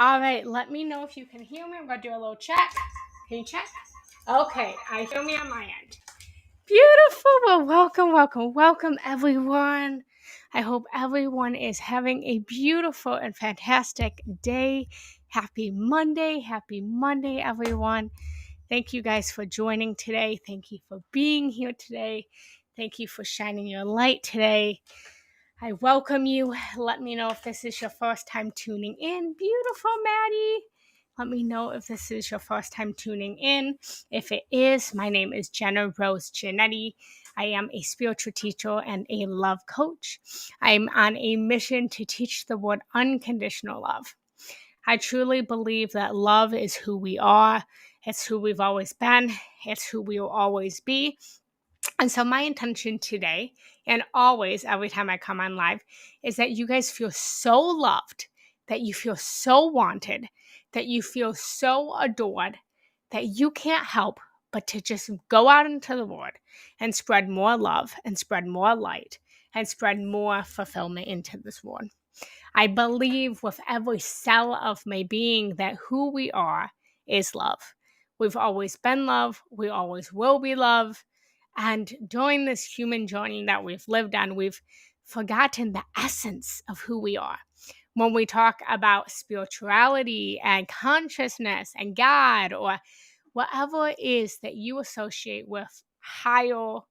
All right, let me know if you can hear me. I'm going to do a little check. Can you check? Okay, I hear me on my end. Beautiful. Well, welcome, everyone. I hope everyone is having a beautiful and fantastic day. Happy Monday, everyone. Thank you guys for joining today. Thank you for being here today. Thank you for shining your light today. I welcome you. Let me know if this is your first time tuning in. Beautiful, Maddie. Let me know if this is your first time tuning in. If it is, my name is Jenna Rose Giannetti. I am a spiritual teacher and a love coach. I'm on a mission to teach the word unconditional love. I truly believe that love is who we are. It's who we've always been. It's who we will always be. And so my intention today, and always every time I come on live, is that you guys feel so loved, that you feel so wanted, that you feel so adored, that you can't help but to just go out into the world and spread more love and spread more light and spread more fulfillment into this world. I believe with every cell of my being that who we are is love. We've always been love. We always will be love. And during this human journey that we've lived on, we've forgotten the essence of who we are. When we talk about spirituality and consciousness and God, or whatever it is that you associate with higherness,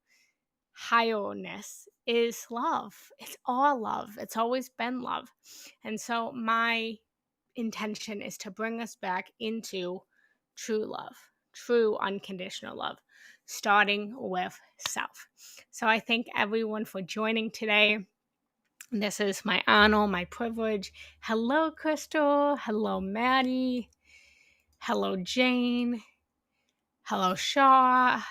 is love. It's all love. It's always been love. And so my intention is to bring us back into true love, true unconditional love, starting with self. So I thank everyone for joining today. This is my honor, my privilege. Hello, Crystal. Hello, Maddie. Hello, Jane. Hello, Shaw.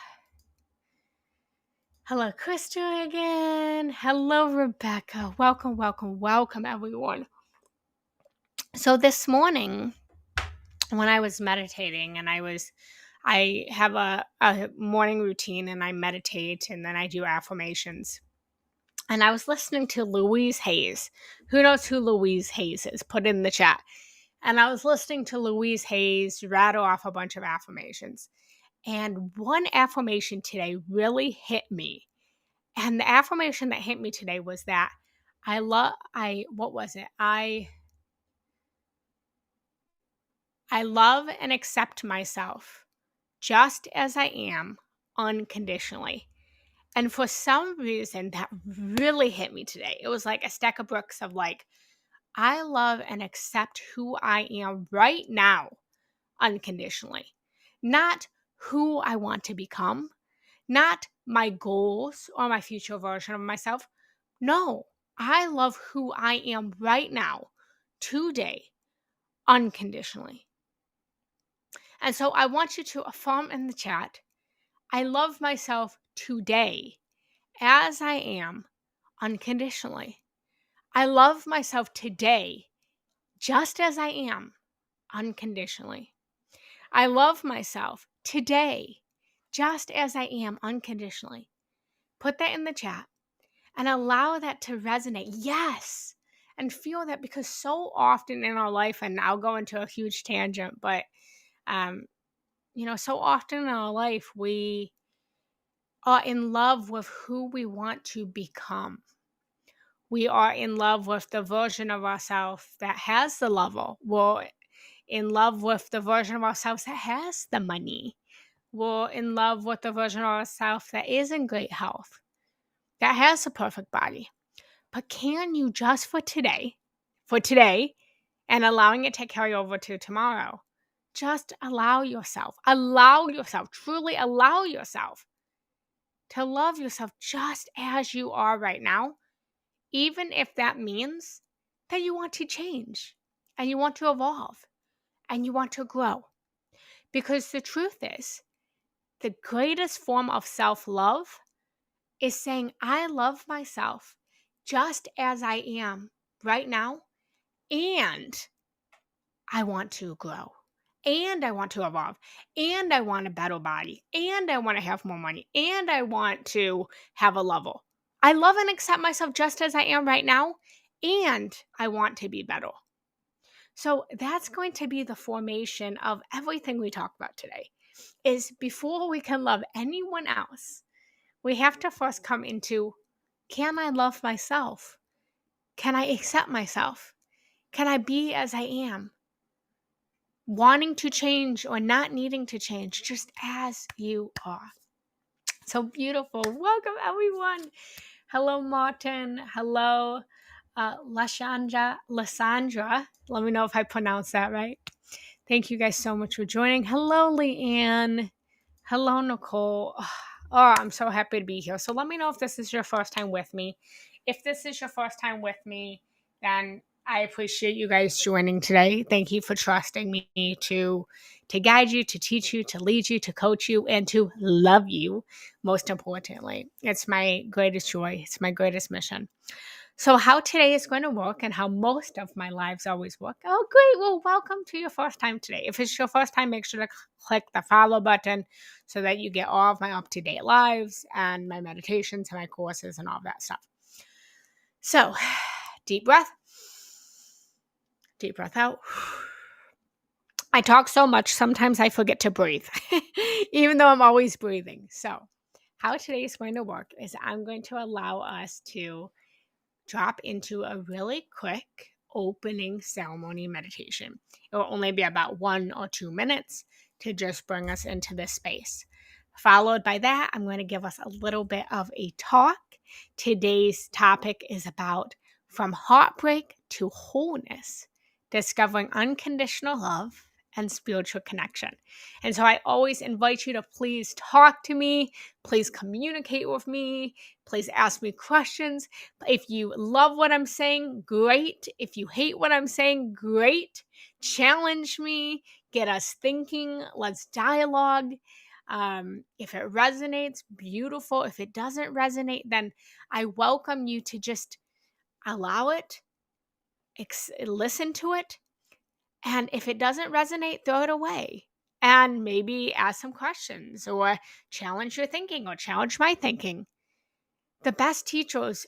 Hello, Crystal again. Hello, Rebecca. Welcome, everyone. So this morning, when I was meditating, and I have a morning routine, and I meditate, and then I do affirmations. And I was listening to Louise Hayes. Who knows who Louise Hayes is? Put it in the chat. And I was listening to Louise Hayes rattle off a bunch of affirmations. And one affirmation today really hit me. And the affirmation that hit me today was that I love and accept myself just as I am unconditionally. And for some reason, that really hit me today. It was like a stack of bricks of like, I love and accept who I am right now unconditionally. Not who I want to become, not my goals or my future version of myself. No, I love who I am right now, today, unconditionally. And so I want you to affirm in the chat, I love myself today as I am unconditionally. I love myself today just as I am unconditionally. I love myself today just as I am unconditionally. Put that in the chat and allow that to resonate. Yes. And feel that, because so often in our life, and I'll go into a huge tangent, but so often in our life, we are in love with who we want to become. We are in love with the version of ourselves that has the level. We're in love with the version of ourselves that has the money. We're in love with the version of ourselves that is in great health, that has a perfect body. But can you just for today, and allowing it to carry over to tomorrow, just allow yourself, truly allow yourself to love yourself just as you are right now, even if that means that you want to change and you want to evolve and you want to grow. Because the truth is, the greatest form of self-love is saying, I love myself just as I am right now, and I want to grow, and I want to evolve, and I want a better body, and I want to have more money, and I want to have a level. I love and accept myself just as I am right now, and I want to be better. So that's going to be the formation of everything we talk about today. Is before we can love anyone else, we have to first come into, can I love myself? Can I accept myself? Can I be as I am? Wanting to change or not needing to change, just as you are. So beautiful. Welcome, everyone. Hello, Martin. Hello, Lasandra. Let me know if I pronounced that right. Thank you guys so much for joining. Hello, Leanne. Hello, Nicole. Oh, I'm so happy to be here. So let me know if this is your first time with me. If this is your first time with me, then I appreciate you guys joining today. Thank you for trusting me to guide you, to teach you, to lead you, to coach you, and to love you, most importantly. It's my greatest joy. It's my greatest mission. So how today is going to work and how most of my lives always work. Oh, great. Well, welcome to your first time today. If it's your first time, make sure to click the follow button so that you get all of my up-to-date lives and my meditations and my courses and all that stuff. So deep breath. Deep breath out. I talk so much, sometimes I forget to breathe, even though I'm always breathing. So how today is going to work is I'm going to allow us to drop into a really quick opening ceremony meditation. It will only be about 1 or 2 minutes to just bring us into this space. Followed by that, I'm going to give us a little bit of a talk. Today's topic is about from heartbreak to wholeness, discovering unconditional love and spiritual connection. And so I always invite you to please talk to me, please communicate with me, please ask me questions. If you love what I'm saying, great. If you hate what I'm saying, great. Challenge me, get us thinking, let's dialogue. If it resonates, beautiful. If it doesn't resonate, then I welcome you to just allow it, listen to it, and if it doesn't resonate, throw it away. And maybe ask some questions or challenge your thinking or challenge my thinking. The best teachers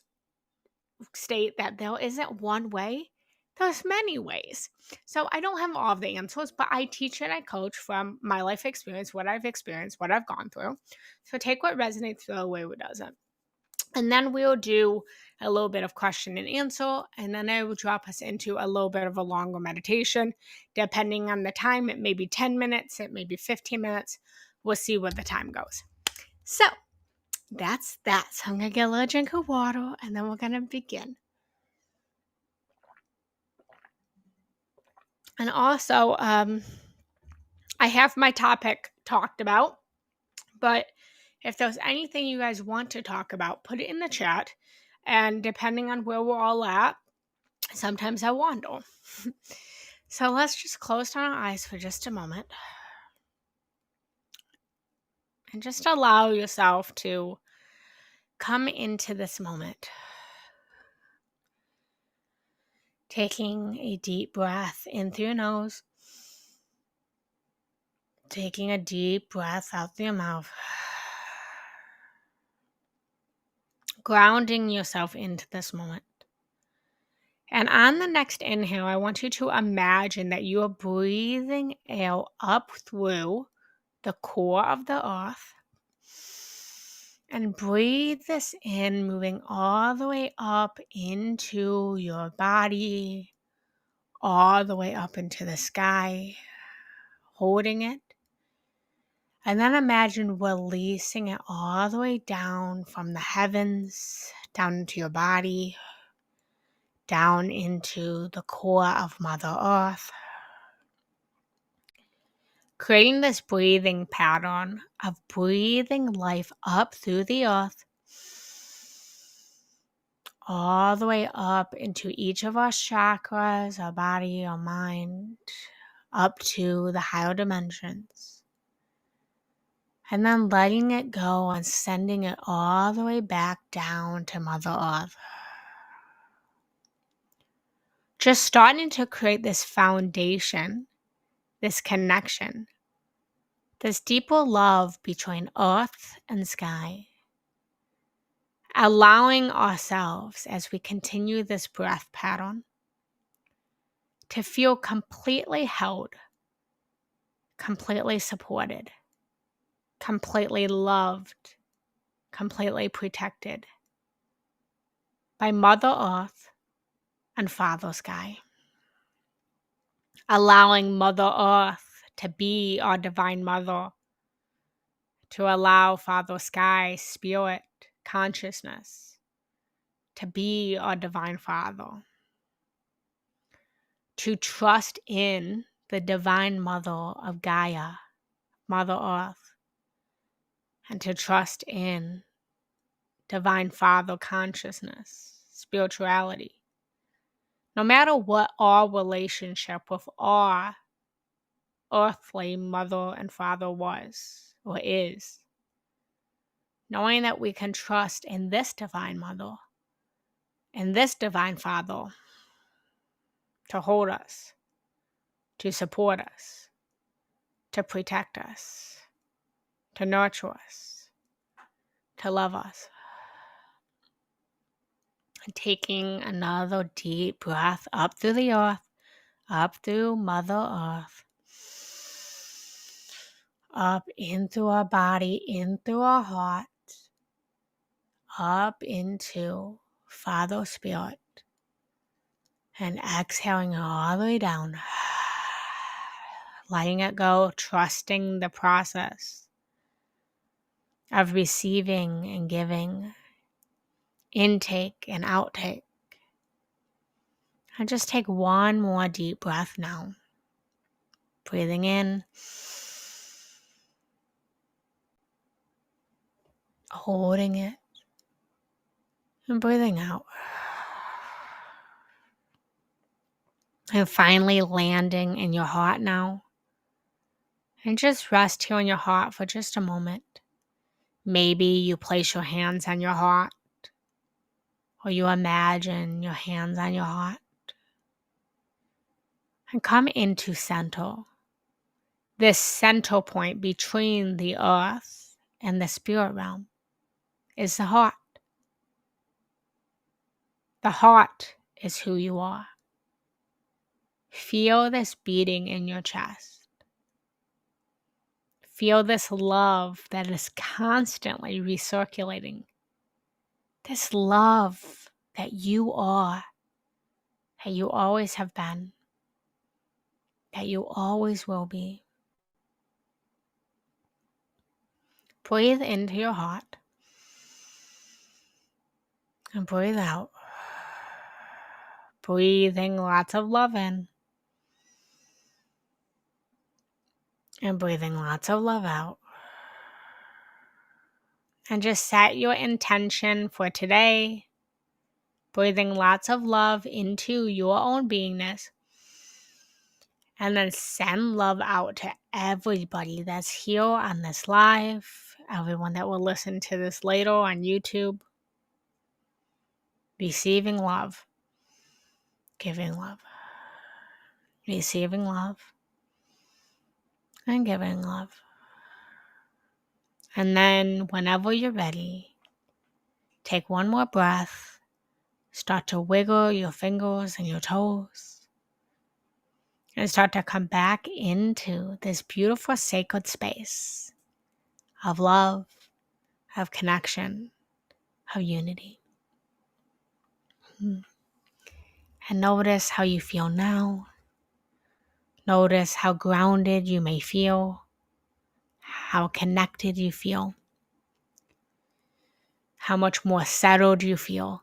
state that there isn't one way, there's many ways. So I don't have all of the answers, but I teach and I coach from my life experience, what I've experienced, what I've gone through. So take what resonates, throw away what doesn't. And then we'll do a little bit of question and answer, and then I will drop us into a little bit of a longer meditation. Depending on the time, it may be 10 minutes, it may be 15 minutes. We'll see where the time goes. So that's that. So I'm going to get a little drink of water, and then we're going to begin. And also, I have my topic talked about, but if there's anything you guys want to talk about, put it in the chat. And depending on where we're all at, sometimes I wander. So let's just close down our eyes for just a moment. And just allow yourself to come into this moment. Taking a deep breath in through your nose. Taking a deep breath out through your mouth. Grounding yourself into this moment. And on the next inhale, I want you to imagine that you are breathing air up through the core of the earth. And breathe this in, moving all the way up into your body, all the way up into the sky, holding it. And then imagine releasing it all the way down from the heavens, down into your body, down into the core of Mother Earth. Creating this breathing pattern of breathing life up through the earth, all the way up into each of our chakras, our body, our mind, up to the higher dimensions. And then letting it go and sending it all the way back down to Mother Earth. Just starting to create this foundation, this connection, this deeper love between earth and sky. Allowing ourselves, as we continue this breath pattern, to feel completely held, completely supported, completely loved, completely protected by Mother Earth and Father Sky. Allowing Mother Earth to be our divine mother, to allow Father Sky, spirit, consciousness, to be our divine Father, to trust in the divine mother of Gaia, Mother Earth, and to trust in divine Father consciousness, spirituality. No matter what our relationship with our earthly mother and father was or is, knowing that we can trust in this divine mother and this divine father to hold us, to support us, to protect us, to nurture us, to love us. And taking another deep breath up through the earth, up through Mother Earth, up into our body, in through our heart, up into Father Spirit, and exhaling all the way down, letting it go, trusting the process of receiving and giving, intake and outtake. And just take one more deep breath now. Breathing in, holding it, and breathing out. And finally landing in your heart now. And just rest here in your heart for just a moment. Maybe you place your hands on your heart, or you imagine your hands on your heart. And come into center. This center point between the earth and the spirit realm is the heart. The heart is who you are. Feel this beating in your chest. Feel this love that is constantly recirculating. This love that you are, that you always have been, that you always will be. Breathe into your heart and breathe out. Breathing lots of love in and breathing lots of love out. And just set your intention for today, breathing lots of love into your own beingness. And then send love out to everybody that's here on this live, everyone that will listen to this later on YouTube. Receiving love, giving love, receiving love, and giving love. And then whenever you're ready, take one more breath, start to wiggle your fingers and your toes, and start to come back into this beautiful sacred space of love, of connection, of unity. And notice how you feel now. Notice how grounded you may feel, how connected you feel, how much more settled you feel.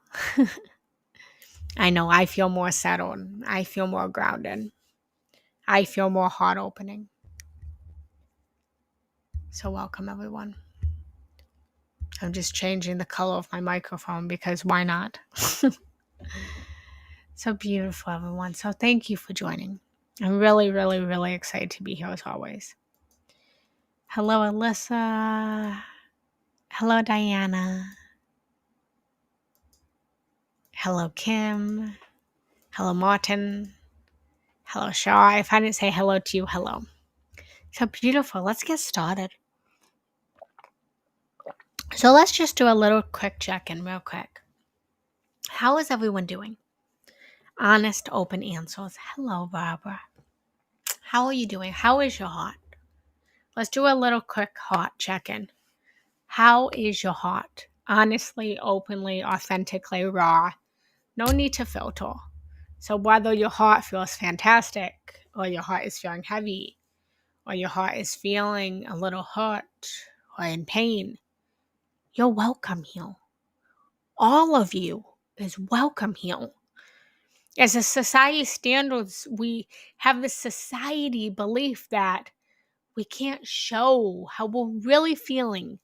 I know I feel more settled. I feel more grounded. I feel more heart opening. So welcome, everyone. I'm just changing the color of my microphone because why not? So beautiful, everyone. So thank you for joining. I'm really, really, really excited to be here as always. Hello, Alyssa. Hello, Diana. Hello, Kim. Hello, Martin. Hello, Shaw. If I didn't say hello to you, hello. So beautiful. Let's get started. So let's just do a little quick check-in real quick. How is everyone doing? Honest, open answers. Hello, Barbara. How are you doing? How is your heart? Let's do a little quick heart check-in. How is your heart? Honestly, openly, authentically, raw. No need to filter. So whether your heart feels fantastic, or your heart is feeling heavy, or your heart is feeling a little hurt or in pain, you're welcome here. All of you is welcome here. As a society standards, we have this society belief that we can't show how we're really feeling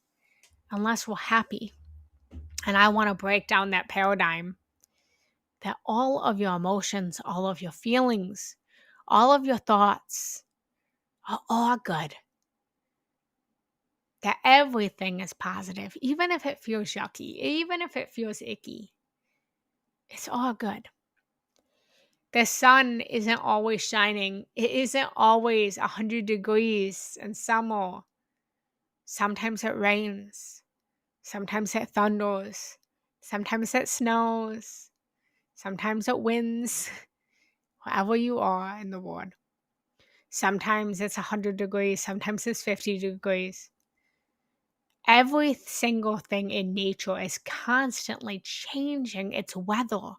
unless we're happy. And I want to break down that paradigm that all of your emotions, all of your feelings, all of your thoughts are all good. That everything is positive, even if it feels yucky, even if it feels icky. It's all good. The sun isn't always shining. It isn't always 100 degrees in summer. Sometimes it rains. Sometimes it thunders. Sometimes it snows. Sometimes it winds. Wherever you are in the world. Sometimes it's 100 degrees. Sometimes it's 50 degrees. Every single thing in nature is constantly changing its weather,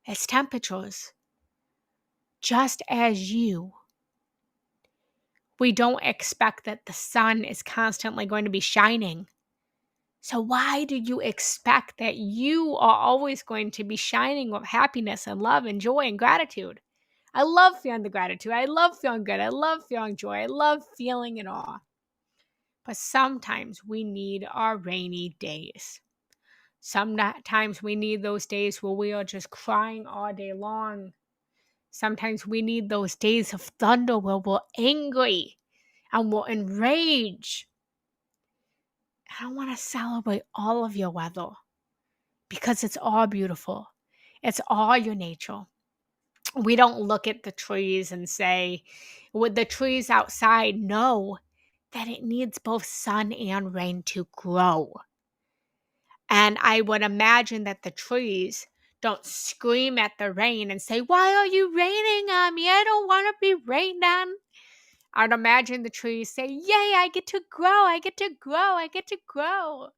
its temperatures. Just as you. We don't expect that the sun is constantly going to be shining. So why do you expect that you are always going to be shining with happiness and love and joy and gratitude? I love feeling the gratitude. I love feeling good. I love feeling joy. I love feeling it all. But sometimes we need our rainy days. Sometimes we need those days where we are just crying all day long. Sometimes we need those days of thunder where we're angry and we're enraged. And I want to celebrate all of your weather because it's all beautiful. It's all your nature. We don't look at the trees and say, with the trees outside, know that it needs both sun and rain to grow. And I would imagine that the trees don't scream at the rain and say, why are you raining on me? I don't want to be rained on. I'd imagine the trees say, yay, I get to grow, I get to grow, I get to grow.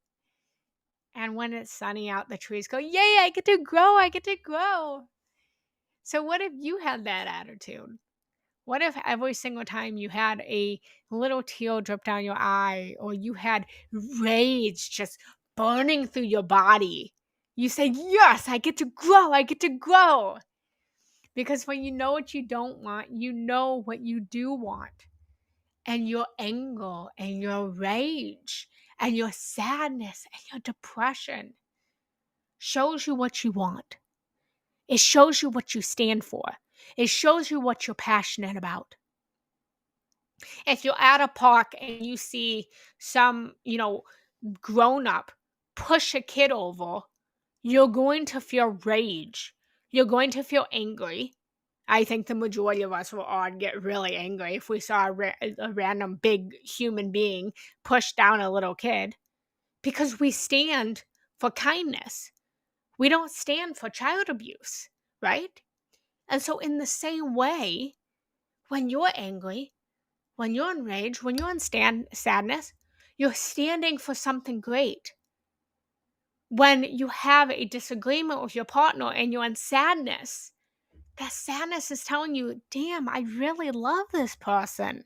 And when it's sunny out, the trees go, yay, I get to grow, I get to grow. So what if you had that attitude? What if every single time you had a little tear drip down your eye or you had rage just burning through your body, you say, yes, I get to grow, I get to grow. Because when you know what you don't want, you know what you do want. And your anger and your rage and your sadness and your depression shows you what you want. It shows you what you stand for. It shows you what you're passionate about. If you're at a park and you see some, grown up push a kid over, you're going to feel rage. You're going to feel angry. I think the majority of us will all get really angry if we saw a random big human being push down a little kid because we stand for kindness. We don't stand for child abuse, right? And so in the same way, when you're angry, when you're enraged, when you're in sadness, you're standing for something great. When you have a disagreement with your partner and you're in sadness, that sadness is telling you, damn, I really love this person.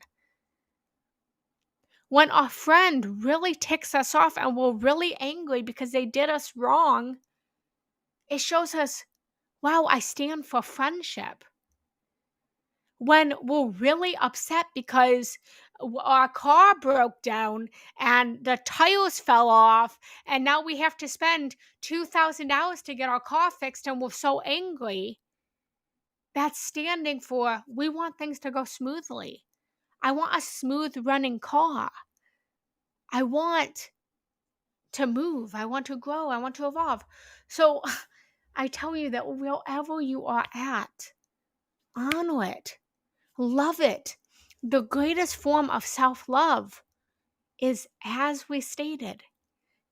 When our friend really ticks us off and we're really angry because they did us wrong, it shows us, wow, I stand for friendship. When we're really upset because our car broke down and the tires fell off and now we have to spend $2,000 to get our car fixed and we're so angry, that's standing for, we want things to go smoothly. I want a smooth running car. I want to move. I want to grow. I want to evolve. So I tell you that wherever you are at, honor it. Love it. The greatest form of self-love is, as we stated,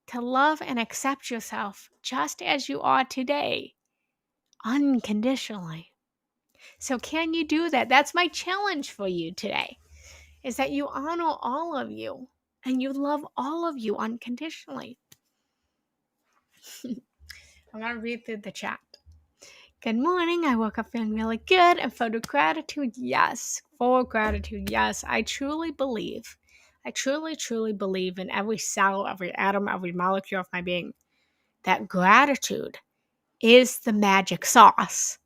to love and accept yourself just as you are today, unconditionally. So can you do that? That's my challenge for you today, is that you honor all of you and you love all of you unconditionally. I'm going to read through the chat. Good morning. I woke up feeling really good and full of gratitude. Yes, full of gratitude. Yes, I truly believe. I truly believe in every cell, every atom, every molecule of my being that gratitude is the magic sauce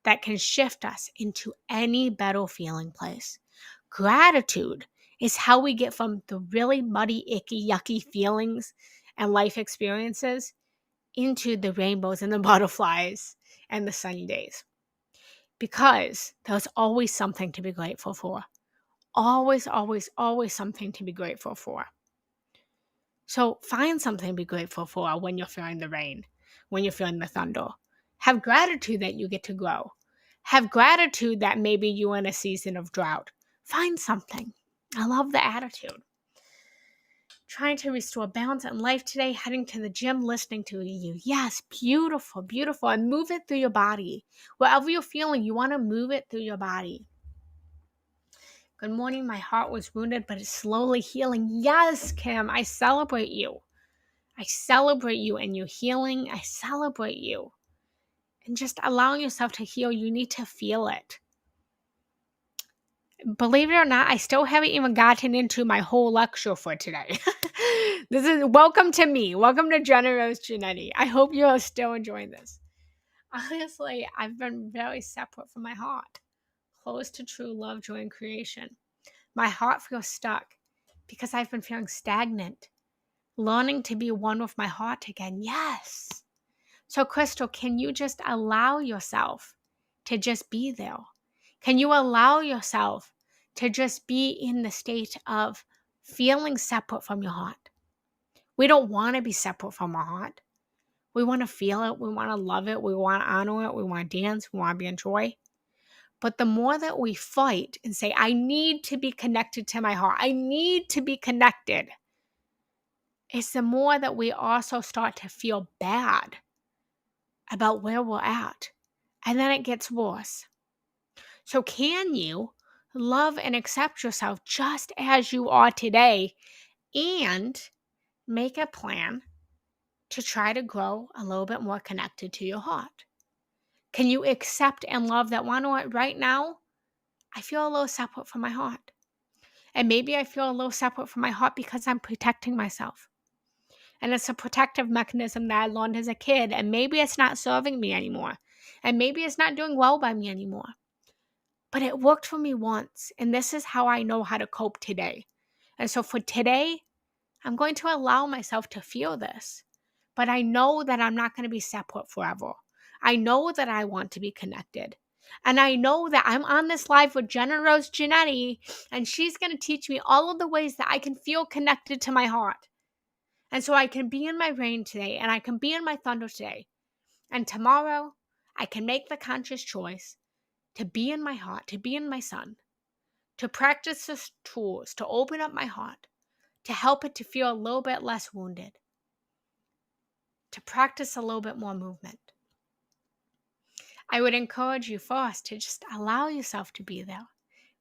that can shift us into any better feeling place. Gratitude is how we get from the really muddy, icky, yucky feelings and life experiences into the rainbows and the butterflies and the sunny days. Because there's always something to be grateful for. Always something to be grateful for. So find something to be grateful for when you're feeling the rain, when you're feeling the thunder. Have gratitude that you get to grow. Have gratitude that maybe you're in a season of drought. Find something. I love the attitude. Trying to restore balance in life today, heading to the gym, listening to you. Yes, beautiful, beautiful. And move it through your body. Whatever you're feeling, you want to move it through your body. Good morning. My heart was wounded, but it's slowly healing. Yes, Kim, I celebrate you. I celebrate you and your healing. I celebrate you. And just allowing yourself to heal, you need to feel it. Believe it or not, I still haven't even gotten into my whole lecture for today. This is welcome to me. Welcome to Generous Genetti. I hope you're still enjoying this. Honestly, I've been very separate from my heart, close to true love, joy, and creation. My heart feels stuck because I've been feeling stagnant, learning to be one with my heart again. Yes. So, Crystal, can you just allow yourself to just be there? Can you allow yourself to just be in the state of feeling separate from your heart? We don't want to be separate from our heart. We want to feel it. We want to love it. We want to honor it. We want to dance. We want to be in joy. But the more that we fight and say, I need to be connected to my heart, I need to be connected, it's the more that we also start to feel bad about where we're at. And then it gets worse. So can you love and accept yourself just as you are today and make a plan to try to grow a little bit more connected to your heart? Can you accept and love that one right now? I feel a little separate from my heart. And maybe I feel a little separate from my heart because I'm protecting myself. And it's a protective mechanism that I learned as a kid. And maybe it's not serving me anymore. And maybe it's not doing well by me anymore. But it worked for me once. And this is how I know how to cope today. And so for today, I'm going to allow myself to feel this. But I know that I'm not going to be separate forever. I know that I want to be connected. And I know that I'm on this live with Jenna Rose Genetti, and she's going to teach me all of the ways that I can feel connected to my heart. And so I can be in my rain today, and I can be in my thunder today. And tomorrow, I can make the conscious choice to be in my heart, to be in my sun, to practice the tools, to open up my heart, to help it to feel a little bit less wounded, to practice a little bit more movement. I would encourage you first to just allow yourself to be there.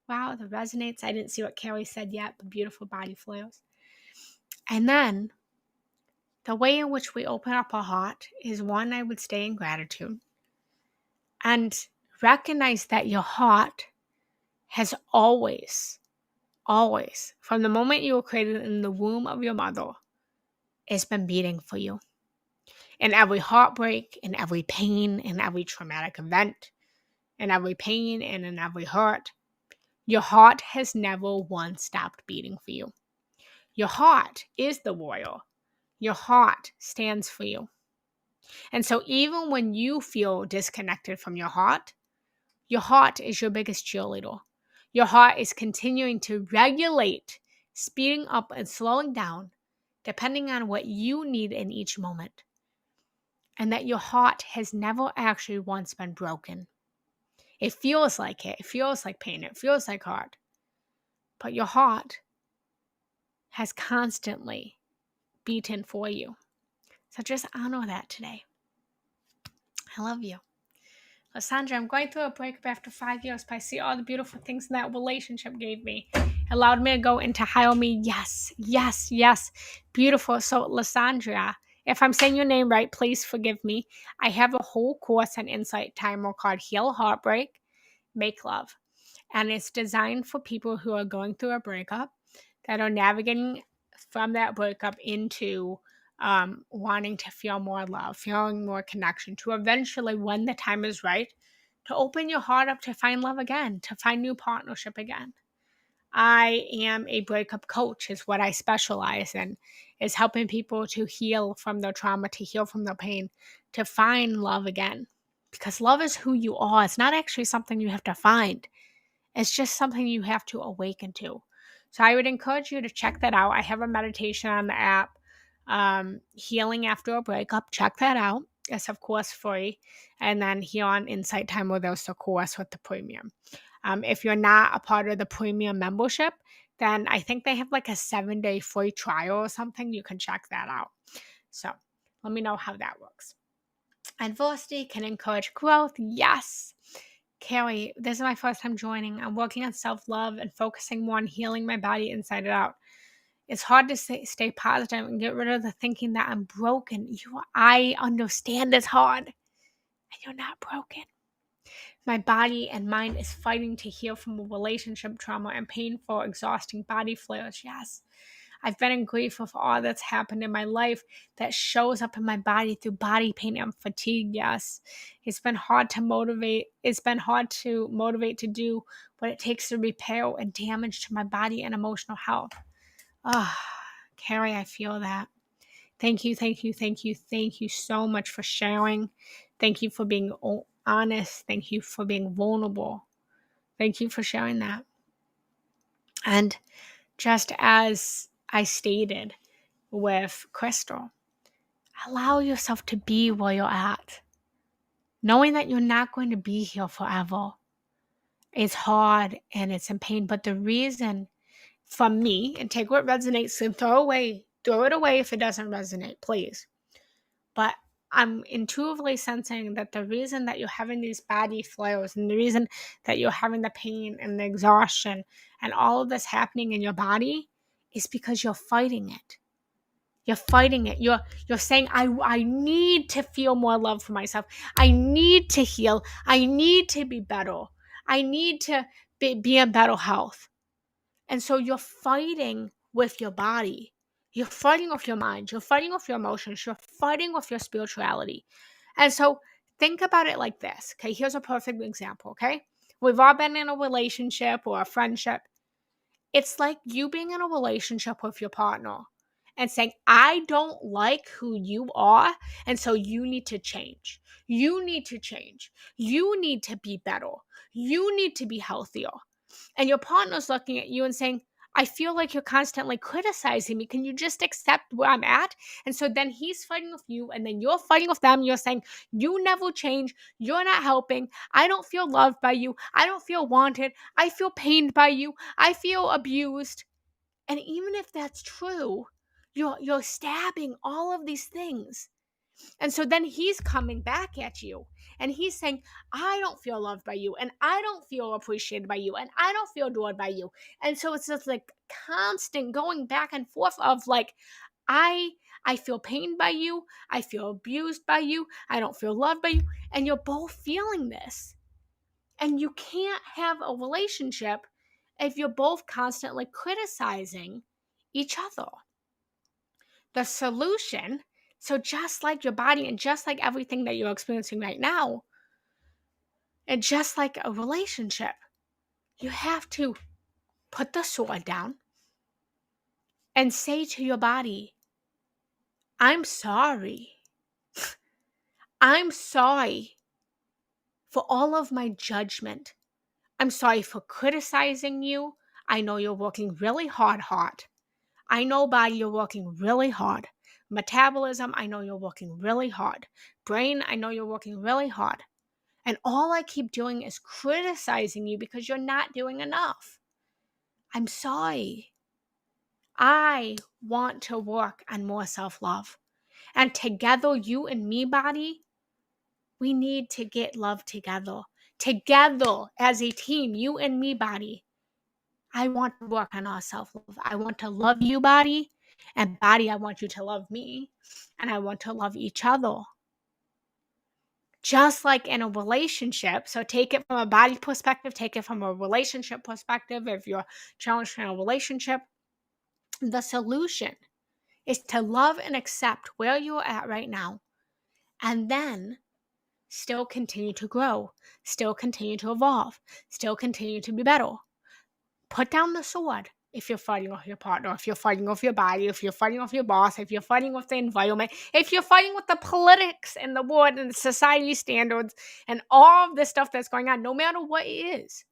Wow, that resonates. I didn't see what Carrie said yet, but beautiful body flows. And then the way in which we open up our heart is one, I would stay in gratitude and recognize that your heart has always, from the moment you were created in the womb of your mother, it's been beating for you. In every heartbreak, in every pain, in every traumatic event, in every pain and in every hurt, your heart has never once stopped beating for you. Your heart is the warrior. Your heart stands for you. And so even when you feel disconnected from your heart is your biggest cheerleader. Your heart is continuing to regulate, speeding up and slowing down, depending on what you need in each moment. And that your heart has never actually once been broken. It feels like it. It feels like pain. It feels like hard. But your heart has constantly beaten for you. So just honor that today. I love you. Lysandra, I'm going through a breakup after 5 years, but I see all the beautiful things that relationship gave me. It allowed me to go into higher me. Yes, yes, yes. Beautiful. So, Lysandra, if I'm saying your name right, please forgive me. I have a whole course on Insight Timer called Heal Heartbreak, Make Love. And it's designed for people who are going through a breakup, that are navigating from that breakup into wanting to feel more love, feeling more connection, to eventually, when the time is right, to open your heart up to find love again, to find new partnership again. I am a breakup coach, is what I specialize in, is helping people to heal from their trauma, to heal from their pain, to find love again. Because love is who you are. It's not actually something you have to find. It's just something you have to awaken to. So I would encourage you to check that out. I have a meditation on the app, Healing After a Breakup. Check that out. It's, of course, free. And then here on Insight Time, where there's the course with the premium. If you're not a part of the premium membership, then I think they have like a 7-day free trial or something. You can check that out. So let me know how that works. Adversity can encourage growth. Yes. Carrie, this is my first time joining. I'm working on self-love and focusing more on healing my body inside and out. It's hard to stay positive and get rid of the thinking that I'm broken. I understand it's hard. And you're not broken. My body and mind is fighting to heal from a relationship trauma and painful, exhausting body flares. Yes. I've been in grief of all that's happened in my life that shows up in my body through body pain and fatigue. Yes. It's been hard to motivate. It's been hard to motivate to do what it takes to repair and damage to my body and emotional health. Ah, Carrie, I feel that. Thank you, thank you, thank you, thank you so much for sharing. Thank you for being honest. Thank you for being vulnerable. Thank you for sharing that. And just as I stated with Crystal, allow yourself to be where you're at, knowing that you're not going to be here forever. It's hard and it's in pain, but the reason, from me, and take what resonates and throw it away if it doesn't resonate, please. But I'm intuitively sensing that the reason that you're having these body flares and the reason that you're having the pain and the exhaustion and all of this happening in your body is because you're fighting it. You're fighting it. You're saying, I need to feel more love for myself. I need to heal. I need to be better. I need to be in better health. And so you're fighting with your body. You're fighting with your mind. You're fighting with your emotions. You're fighting with your spirituality. And so think about it like this. Okay, here's a perfect example. Okay, we've all been in a relationship or a friendship. It's like you being in a relationship with your partner and saying, I don't like who you are, and so you need to change. You need to change. You need to be better. You need to be healthier. And your partner's looking at you and saying, I feel like you're constantly criticizing me. Can you just accept where I'm at? And so then he's fighting with you, and then you're fighting with them. You're saying, you never change. You're not helping. I don't feel loved by you. I don't feel wanted. I feel pained by you. I feel abused. And even if that's true, you're stabbing all of these things. And so then he's coming back at you and he's saying, I don't feel loved by you, and I don't feel appreciated by you, and I don't feel adored by you. And so it's just like constant going back and forth of like, I feel pained by you, I feel abused by you, I don't feel loved by you. And you're both feeling this. And you can't have a relationship if you're both constantly criticizing each other. The solution, so just like your body and just like everything that you're experiencing right now, and just like a relationship, you have to put the sword down and say to your body, I'm sorry. I'm sorry for all of my judgment. I'm sorry for criticizing you. I know you're working really hard, heart. I know, body, you're working really hard. Metabolism, I know you're working really hard. Brain, I know you're working really hard. And all I keep doing is criticizing you because you're not doing enough. I'm sorry. I want to work on more self-love. And together, you and me, body, We need to get love together. Together as a team, you and me, body. I want to work on our self-love. I want to love you, body. And body, I want you to love me. And I want to love each other. Just like in a relationship. So take it from a body perspective. Take it from a relationship perspective. If you're challenged in a relationship, the solution is to love and accept where you're at right now. And then still continue to grow. Still continue to evolve. Still continue to be better. Put down the sword. If you're fighting with your partner, if you're fighting with your body, if you're fighting with your boss, if you're fighting with the environment, if you're fighting with the politics and the world and the society standards and all of this stuff that's going on, no matter what it is,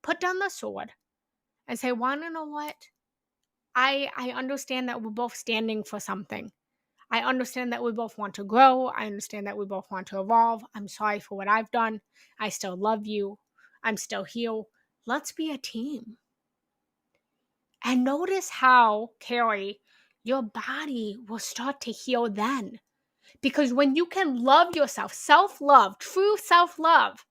put down the sword and say, wanna know what? I understand that we're both standing for something. I understand that we both want to grow. I understand that we both want to evolve. I'm sorry for what I've done. I still love you. I'm still here. Let's be a team. And notice how, Carrie, your body will start to heal then. Because when you can love yourself, self-love, true self-love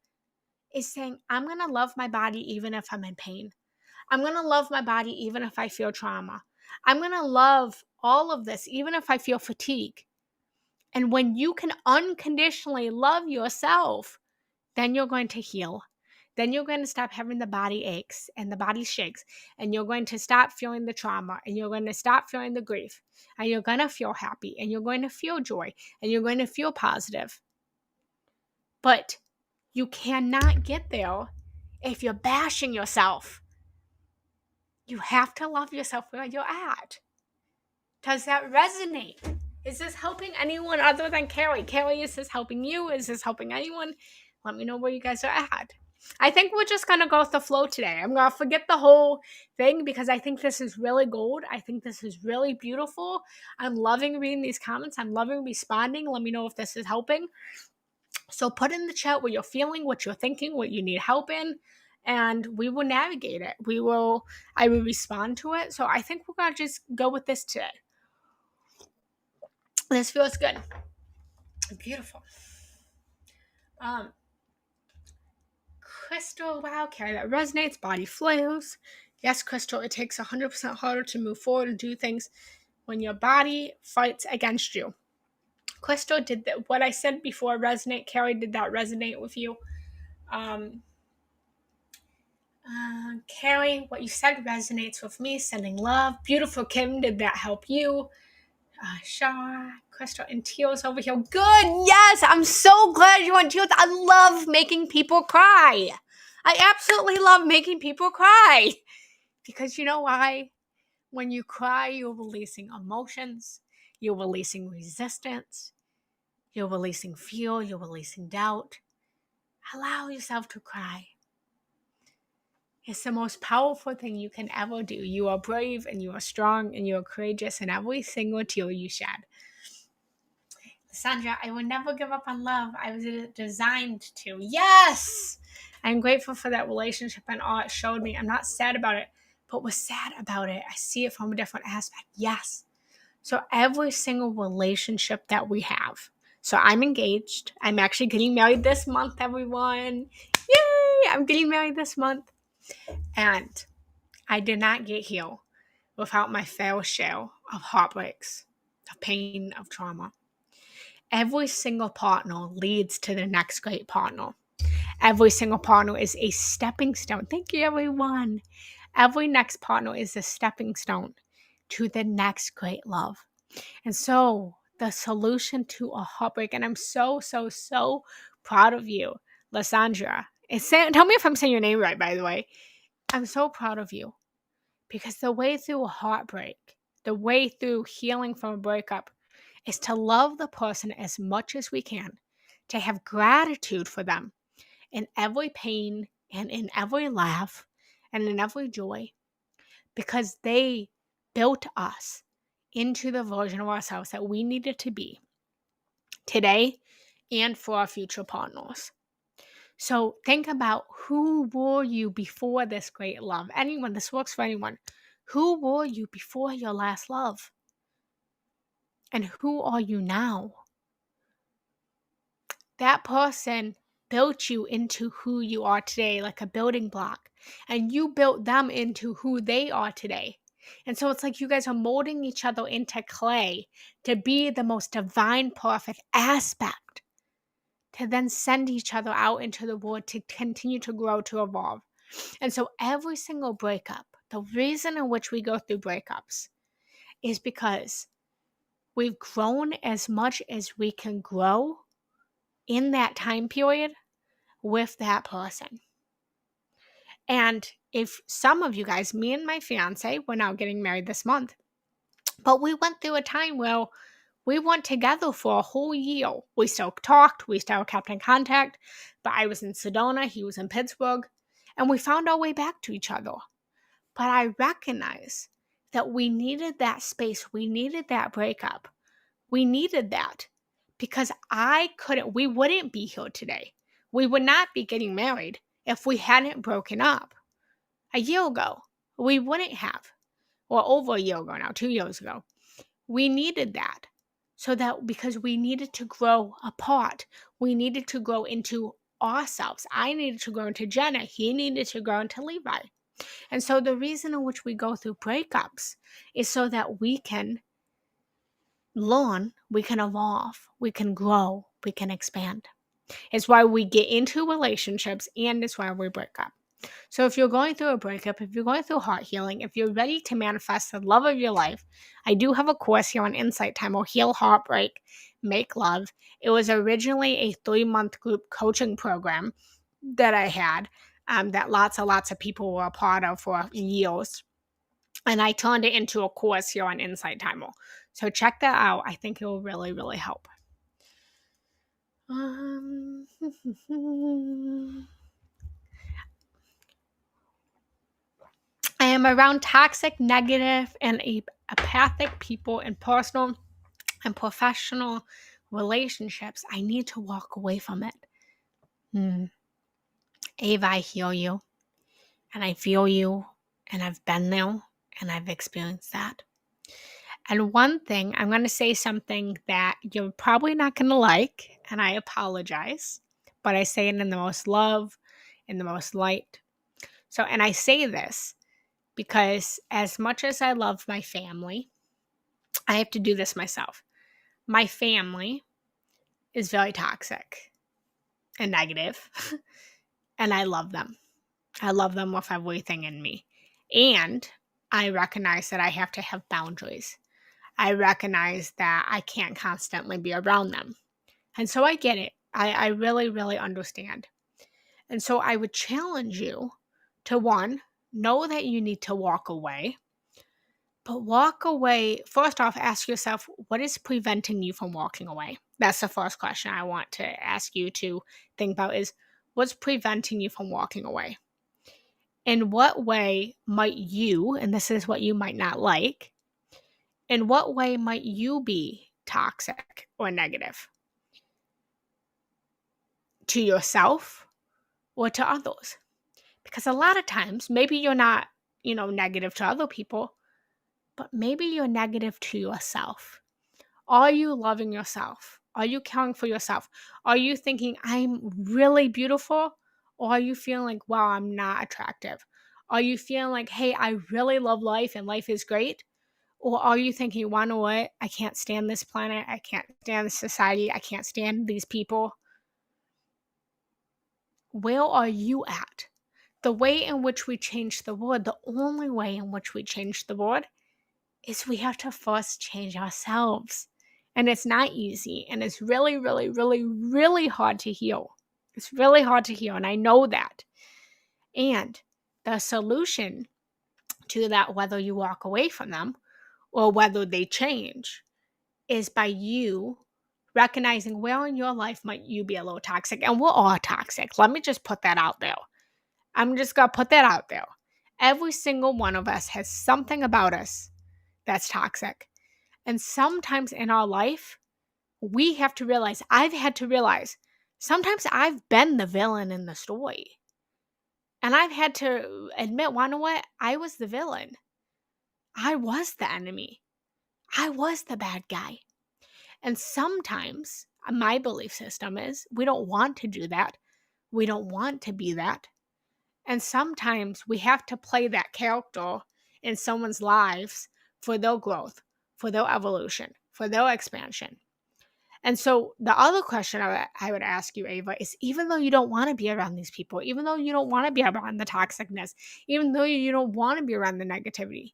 is saying, I'm going to love my body even if I'm in pain. I'm going to love my body even if I feel trauma. I'm going to love all of this even if I feel fatigue. And when you can unconditionally love yourself, then you're going to heal. Then you're going to stop having the body aches and the body shakes, and you're going to stop feeling the trauma, and you're going to stop feeling the grief, and you're going to feel happy, and you're going to feel joy, and you're going to feel positive. But you cannot get there if you're bashing yourself. You have to love yourself where you're at. Does that resonate? Is this helping anyone other than Carrie? Carrie, is this helping you? Is this helping anyone? Let me know where you guys are at. I think we're just going to go with the flow today. I'm going to forget the whole thing because I think this is really gold. I think this is really beautiful. I'm loving reading these comments. I'm loving responding. Let me know if this is helping. So put in the chat what you're feeling, what you're thinking, what you need help in, and we will navigate it. I will respond to it. So I think we're going to just go with this today. This feels good. Beautiful. Crystal, wow, Carrie, that resonates. Body flows. Yes, Crystal, it takes 100% harder to move forward and do things when your body fights against you. Crystal, did what I said before resonate? Carrie, did that resonate with you? Carrie, what you said resonates with me. Sending love. Beautiful Kim, did that help you? Shaw, Crystal, and tears over here. Good, yes, I'm so glad you want tears. I love making people cry. I absolutely love making people cry. Because you know why? When you cry, you're releasing emotions. You're releasing resistance. You're releasing fear. You're releasing doubt. Allow yourself to cry. It's the most powerful thing you can ever do. You are brave and you are strong and you are courageous in every single tear you shed. Sandra, I will never give up on love. I was designed to. Yes! I'm grateful for that relationship and all it showed me. I'm not sad about it, but was sad about it. I see it from a different aspect. Yes. So every single relationship that we have. So I'm engaged. I'm actually getting married this month, everyone. Yay! I'm getting married this month. And I did not get here without my fair share of heartbreaks, of pain, of trauma. Every single partner leads to the next great partner. Every single partner is a stepping stone. Thank you, everyone. Every next partner is a stepping stone to the next great love. And so the solution to a heartbreak, and I'm so, so, so proud of you, Lysandra. Tell me if I'm saying your name right, by the way. I'm so proud of you because the way through a heartbreak, the way through healing from a breakup, is to love the person as much as we can, to have gratitude for them in every pain and in every laugh and in every joy, because they built us into the version of ourselves that we needed to be today and for our future partners. So think about, who were you before this great love? Anyone, this works for anyone. Who were you before your last love? And who are you now? that person built you into who you are today, like a building block, and you built them into who they are today. And so it's like you guys are molding each other into clay to be the most divine, perfect aspect, to then send each other out into the world to continue to grow, to evolve. And so every single breakup, the reason in which we go through breakups is because we've grown as much as we can grow in that time period with that person. And if some of you guys, me and my fiance, we're now getting married this month, but we went through a time where we weren't together for a whole year. We still talked, we still kept in contact, but I was in Sedona, he was in Pittsburgh, and we found our way back to each other. But I recognize that we needed that space, we needed that breakup, we needed that because we wouldn't be here today. We would not be getting married if we hadn't broken up a year ago. We wouldn't have. Well, over a year ago now, 2 years ago. We needed that because we needed to grow apart. We needed to grow into ourselves. I needed to grow into Jenna. He needed to grow into Levi. And so the reason in which we go through breakups is so that we can learn, we can evolve, we can grow, we can expand. It's why we get into relationships, and it's why we break up. So if you're going through a breakup, if you're going through heart healing, if you're ready to manifest the love of your life, I do have a course here on Insight Time, or Heal Heartbreak, Make Love. It was originally a 3-month group coaching program that I had that lots of people were a part of for years. And I turned it into a course here on Insight Timer. So check that out. I think it will really, really help. I am around toxic, negative, and apathic people in personal and professional relationships. I need to walk away from it. Ava, I hear you, and I feel you, and I've been there, and I've experienced that. And one thing, I'm going to say something that you're probably not going to like, and I apologize, but I say it in the most love, in the most light. So, and I say this because as much as I love my family, I have to do this myself. My family is very toxic and negative, and I love them. I love them with everything in me. And I recognize that I have to have boundaries. I recognize that I can't constantly be around them. And so I get it. I really, really understand. And so I would challenge you to, one, know that you need to walk away. But walk away, first off, ask yourself, what is preventing you from walking away? That's the first question I want to ask you to think about is, what's preventing you from walking away? In what way might you, and this is what you might not like, in what way might you be toxic or negative to yourself or to others? Because a lot of times, maybe you're not, negative to other people, but maybe you're negative to yourself. Are you loving yourself? Are you caring for yourself? Are you thinking, I'm really beautiful? Or are you feeling like, wow, I'm not attractive? Are you feeling like, hey, I really love life and life is great? Or are you thinking, you know what? I can't stand this planet. I can't stand this society. I can't stand these people. Where are you at? The way in which we change the world, the only way in which we change the world is we have to first change ourselves. And it's not easy. And it's really, really, really, really hard to heal. It's really hard to heal. And I know that. And the solution to that, whether you walk away from them or whether they change, is by you recognizing where in your life might you be a little toxic. And we're all toxic. Let me just put that out there. I'm just going to put that out there. Every single one of us has something about us that's toxic. And sometimes in our life, we have to realize, I've had to realize, sometimes I've been the villain in the story. And I've had to admit, you know what? I was the villain. I was the enemy. I was the bad guy. And sometimes My belief system is we don't want to do that. We don't want to be that. And sometimes we have to play that character in someone's lives for their growth, for their evolution, for their expansion. And so the other question I would ask you, Ava, is even though you don't want to be around these people, even though you don't want to be around the toxicness, even though you don't want to be around the negativity,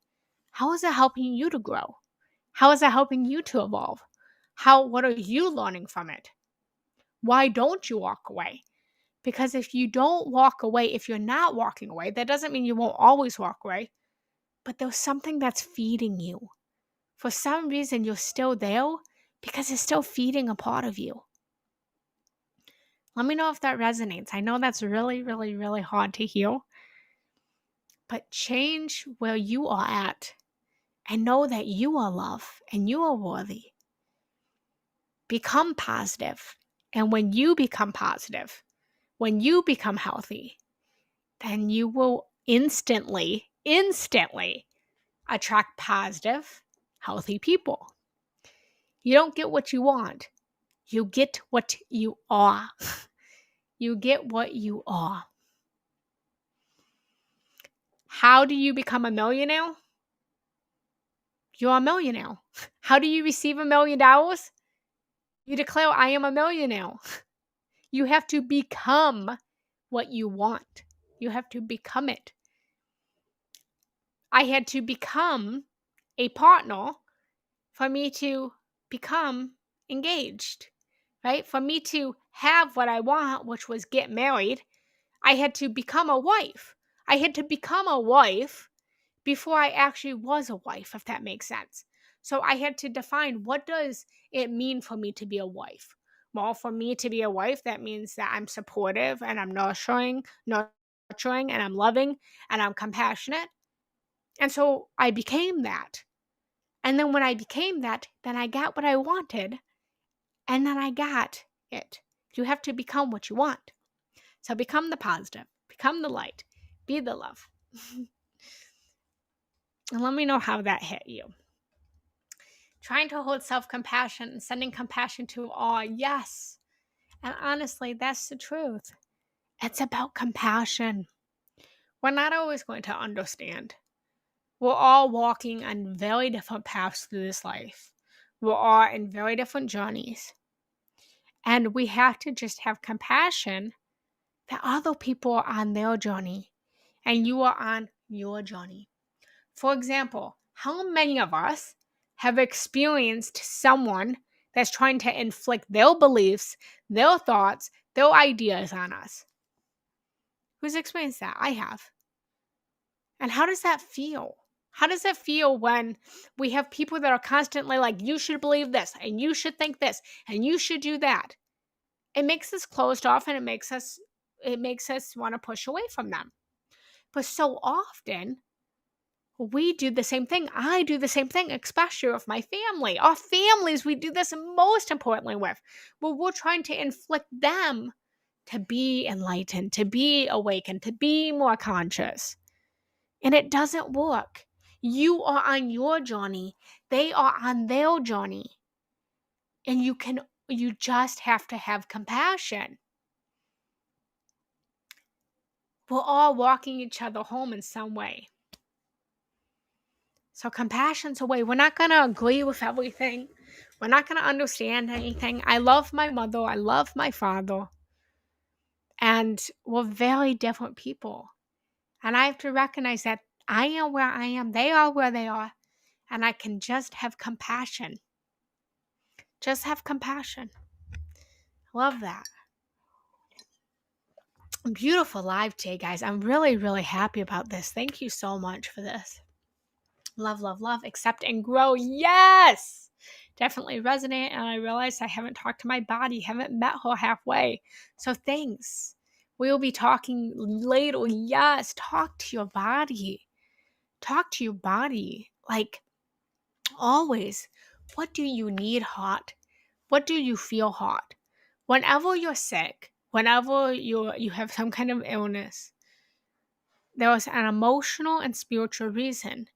how is it helping you to grow? How is it helping you to evolve? What are you learning from it? Why don't you walk away? Because if you don't walk away, if you're not walking away, that doesn't mean you won't always walk away, but there's something that's feeding you. For some reason, you're still there because it's still feeding a part of you. Let me know if that resonates. I know that's really, really, really hard to hear, but change where you are at and know that you are loved and you are worthy. Become positive. And when you become positive, when you become healthy, then you will instantly attract positive, healthy people. You don't get what you want. You get what you are. You get what you are. How do you become a millionaire? You're a millionaire. How do you receive $1 million? You declare, I am a millionaire. You have to become what you want. You have to become it. I had to become a partner for me to become engaged, right? For me to have what I want, which was get married, I had to become a wife. I had to become a wife before I actually was a wife, if that makes sense. So I had to define, what does it mean for me to be a wife? Well, for me to be a wife, that means that I'm supportive and I'm nurturing, and I'm loving and I'm compassionate. And so I became that. And then when I became that, then I got what I wanted. And then I got it. You have to become what you want. So become the positive, become the light, be the love. And let me know how that hit you. Trying to hold self-compassion and sending compassion to all, yes. And honestly, that's the truth. It's about compassion. We're not always going to understand. We're all walking on very different paths through this life. We're all in very different journeys. And we have to just have compassion that other people are on their journey and you are on your journey. For example, how many of us have experienced someone that's trying to inflict their beliefs, their thoughts, their ideas on us? Who's experienced that? I have. And how does that feel? How does it feel when we have people that are constantly like, you should believe this, and you should think this, and you should do that? It makes us closed off, and it makes us want to push away from them. But so often, we do the same thing. I do the same thing, especially with my family. Our families, we do this most importantly with. Well, we're trying to inflict them to be enlightened, to be awakened, to be more conscious. And it doesn't work. You are on your journey. They are on their journey. And you just have to have compassion. We're all walking each other home in some way. So compassion's a way. We're not going to agree with everything. We're not going to understand anything. I love my mother. I love my father. And we're very different people. And I have to recognize that I am where I am. They are where they are. And I can just have compassion. Just have compassion. Love that. Beautiful live today, guys. I'm really, really happy about this. Thank you so much for this. Love, love, love. Accept and grow. Yes! Definitely resonate. And I realized I haven't talked to my body, haven't met her halfway. So thanks. We will be talking later. Yes, talk to your body. Talk to your body. Like always. What do you need hot? What do you feel hot? Whenever you're sick, whenever you have some kind of illness, there is an emotional and spiritual reason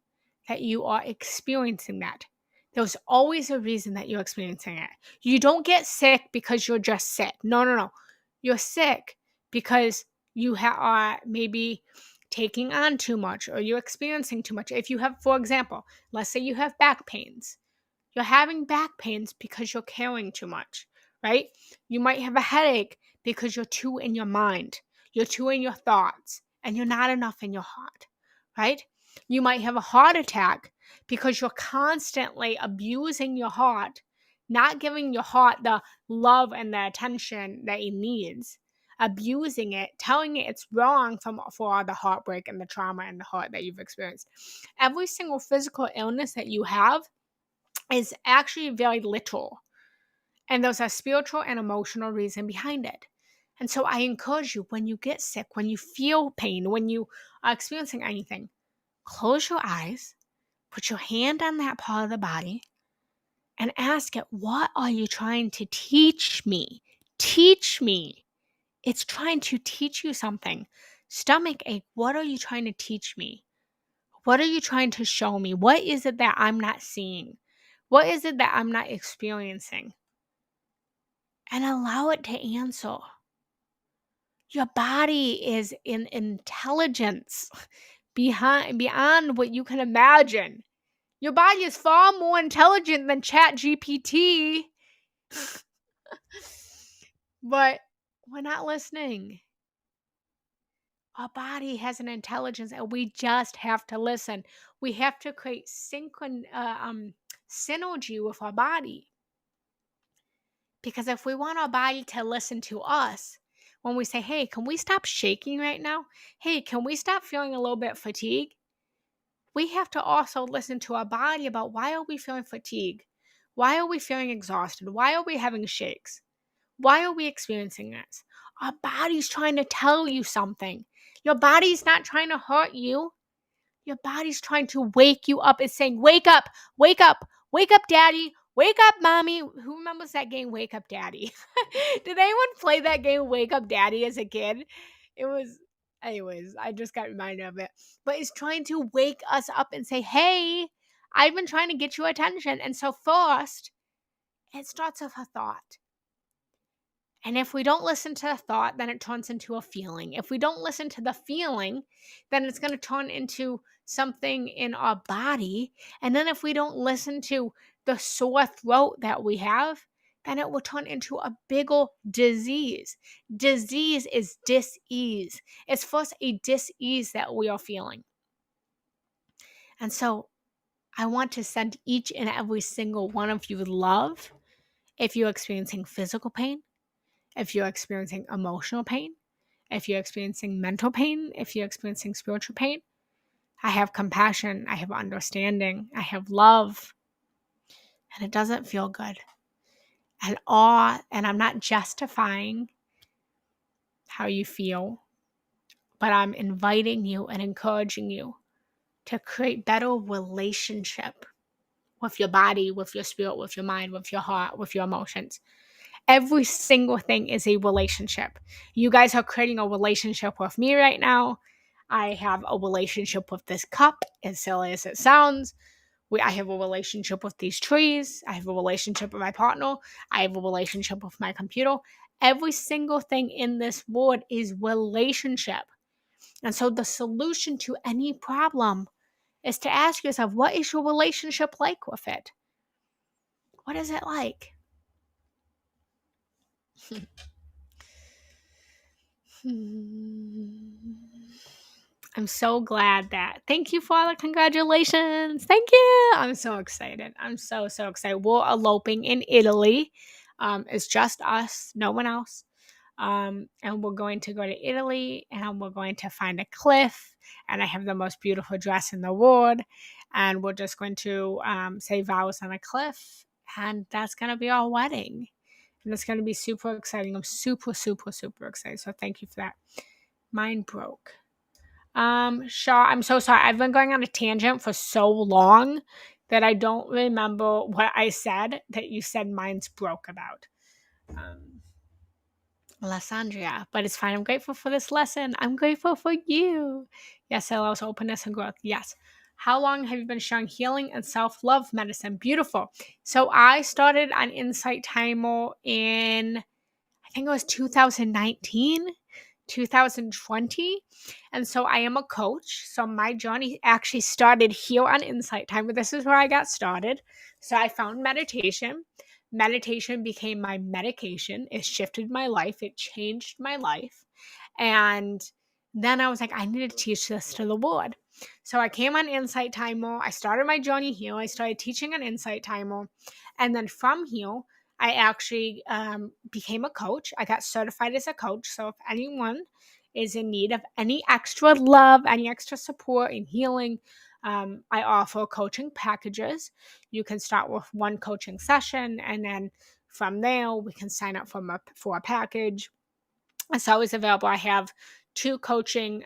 that you are experiencing that. There's always a reason that you're experiencing it. You don't get sick because you're just sick. No, no, no. You're sick because you are maybe taking on too much or you're experiencing too much. If you have, for example, let's say you have back pains. You're having back pains because you're carrying too much, right? You might have a headache because you're too in your mind. You're too in your thoughts and you're not enough in your heart, right? You might have a heart attack because you're constantly abusing your heart, not giving your heart the love and the attention that it needs, abusing it, telling it it's wrong for all the heartbreak and the trauma and the hurt that you've experienced. Every single physical illness that you have is actually very literal. And there's a spiritual and emotional reason behind it. And so I encourage you, when you get sick, when you feel pain, when you are experiencing anything, close your eyes, put your hand on that part of the body, and ask it, what are you trying to teach me? Teach me. It's trying to teach you something. Stomach ache, what are you trying to teach me? What are you trying to show me? What is it that I'm not seeing? What is it that I'm not experiencing? And allow it to answer. Your body is in intelligence beyond what you can imagine. Your body is far more intelligent than ChatGPT. But we're not listening. Our body has an intelligence and we just have to listen. We have to create synergy with our body. Because if we want our body to listen to us, when we say, hey, can we stop shaking right now? Hey, can we stop feeling a little bit fatigued? We have to also listen to our body about, why are we feeling fatigued? Why are we feeling exhausted? Why are we having shakes? Why are we experiencing this? Our body's trying to tell you something. Your body's not trying to hurt you. Your body's trying to wake you up. It's saying, wake up, wake up, wake up, daddy, wake up, mommy. Who remembers that game, Wake Up Daddy? Did anyone play that game, Wake Up Daddy, as a kid? It was, anyways, I just got reminded of it. But it's trying to wake us up and say, hey, I've been trying to get your attention. And so first, it starts with a thought. And if we don't listen to a thought, then it turns into a feeling. If we don't listen to the feeling, then it's going to turn into something in our body. And then if we don't listen to the sore throat that we have, then it will turn into a bigger disease. Disease is dis-ease. It's first a dis-ease that we are feeling. And so I want to send each and every single one of you love if you're experiencing physical pain, if you're experiencing emotional pain, if you're experiencing mental pain, if you're experiencing spiritual pain. I have compassion, I have understanding, I have love, and it doesn't feel good at all. And I'm not justifying how you feel, but I'm inviting you and encouraging you to create better relationship with your body, with your spirit, with your mind, with your heart, with your emotions. Every single thing is a relationship. You guys are creating a relationship with me right now. I have a relationship with this cup, as silly as it sounds. I have a relationship with these trees. I have a relationship with my partner. I have a relationship with my computer. Every single thing in this world is relationship. And so the solution to any problem is to ask yourself, what is your relationship like with it? What is it like? I'm so glad that. Thank you for all the congratulations. Thank you. I'm so excited. I'm so excited. We're eloping in Italy. It's just us, no one else. And we're going to go to Italy and we're going to find a cliff. And I have the most beautiful dress in the world. And we're just going to say vows on a cliff. And that's going to be our wedding. And it's going to be super exciting. I'm super excited. So thank you for that. Mine broke. Shaw, I'm so sorry. I've been going on a tangent for so long that I don't remember what I said that you said mine's broke about. Alessandria, but it's fine. I'm grateful for this lesson. I'm grateful for you. Yes, it allows openness and growth. Yes. How long have you been sharing healing and self-love medicine? Beautiful. So I started on Insight Timer in, I think it was 2019. 2020. And so I am a coach. So my journey actually started here on Insight Timer. This is where I got started. So I found meditation. Meditation became my medication. It shifted my life. It changed my life. And then I was like, I need to teach this to the world. So I came on Insight Timer. I started my journey here. I started teaching on Insight Timer. And then from here, I actually became a coach. I got certified as a coach. So if anyone is in need of any extra love, any extra support in healing, I offer coaching packages. You can start with one coaching session, and then from there, we can sign up for a package. It's always available. I have 2 coaching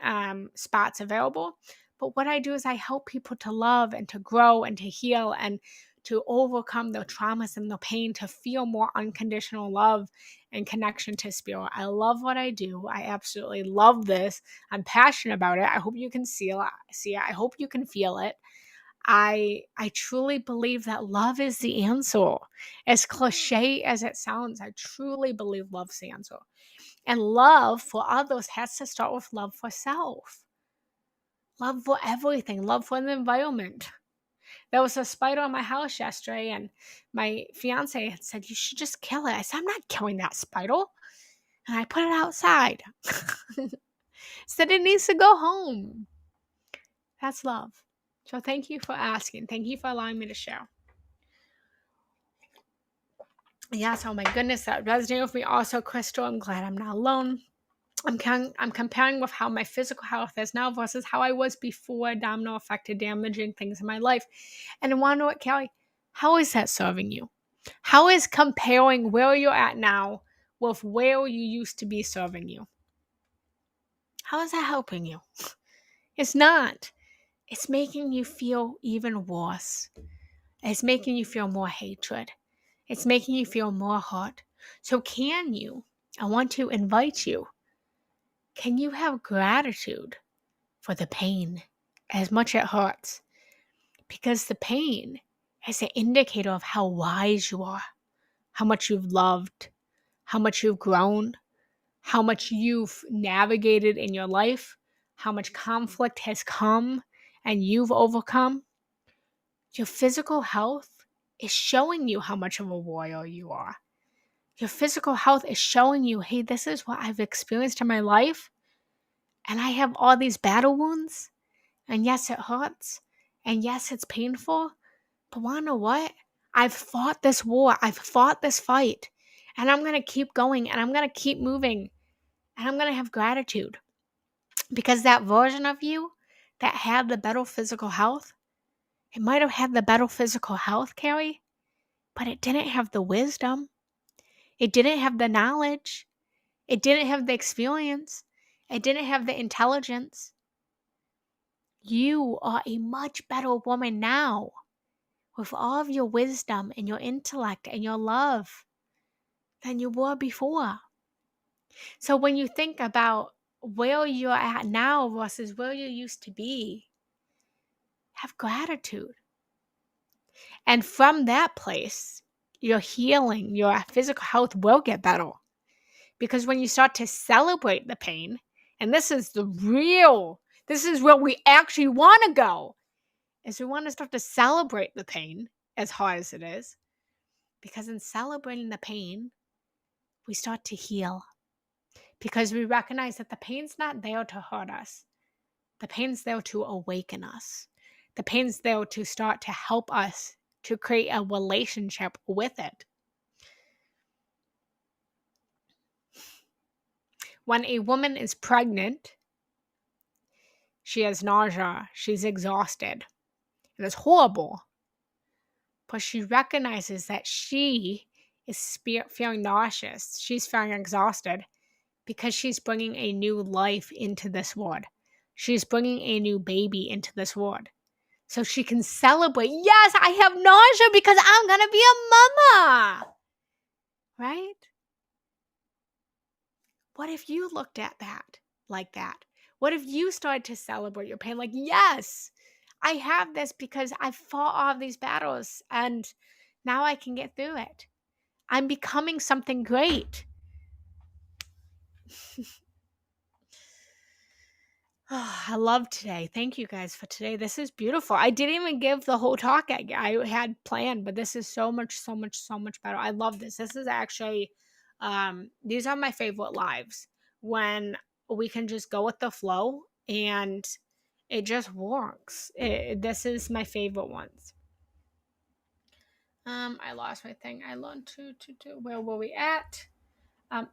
spots available. But what I do is I help people to love and to grow and to heal and to overcome their traumas and the pain, to feel more unconditional love and connection to spirit. I love what I do. I absolutely love this. I'm passionate about it. I hope you can see it. I hope you can feel it. I truly believe that love is the answer. As cliche as it sounds, I truly believe love's the answer. And love for others has to start with love for self. Love for everything. Love for the environment. There was a spider in my house yesterday, and my fiance had said, "You should just kill it." I said, "I'm not killing that spider." And I put it outside. Said it needs to go home. That's love. So thank you for asking. Thank you for allowing me to share. Yes, oh my goodness, that resonated with me also, Crystal. I'm glad I'm not alone. I'm comparing with how my physical health is now versus how I was before domino affected damaging things in my life. And I want to know what, Kelly, how is that serving you? How is comparing where you're at now with where you used to be serving you? How is that helping you? It's not. It's making you feel even worse. It's making you feel more hatred. It's making you feel more hurt. So I want to invite you, can you have gratitude for the pain as much it hurts? Because the pain is an indicator of how wise you are, how much you've loved, how much you've grown, how much you've navigated in your life, how much conflict has come and you've overcome. Your physical health is showing you how much of a warrior you are. Your physical health is showing you, hey, this is what I've experienced in my life, and I have all these battle wounds, and yes, it hurts, and yes, it's painful, but wanna know what? I've fought this war, I've fought this fight, and I'm gonna keep going, and I'm gonna keep moving, and I'm gonna have gratitude. Because that version of you that had the better physical health, it might have had the better physical health, Carrie, but it didn't have the wisdom. It didn't have the knowledge. It didn't have the experience. It didn't have the intelligence. You are a much better woman now with all of your wisdom and your intellect and your love than you were before. So when you think about where you're at now versus where you used to be, have gratitude. And from that place, your healing, your physical health will get better. Because when you start to celebrate the pain, and this is where we actually want to go, is we want to start to celebrate the pain, as hard as it is. Because in celebrating the pain, we start to heal. Because we recognize that the pain's not there to hurt us. The pain's there to awaken us. The pain's there to start to help us to create a relationship with it. When a woman is pregnant, she has nausea, she's exhausted, and it's horrible. But she recognizes that she is feeling nauseous, she's feeling exhausted because she's bringing a new life into this world. She's bringing a new baby into this world. So she can celebrate, yes, I have nausea because I'm going to be a mama. Right? What if you looked at that like that? What if you started to celebrate your pain like, yes, I have this because I fought all these battles and now I can get through it. I'm becoming something great. Oh, I love today. Thank you guys for today. This is beautiful. I didn't even give the whole talk I had planned, but this is so much, so much, so much better. I love this. This is actually, these are my favorite lives when we can just go with the flow and it just works. This is my favorite ones. I lost my thing. I learned to. Where were we at?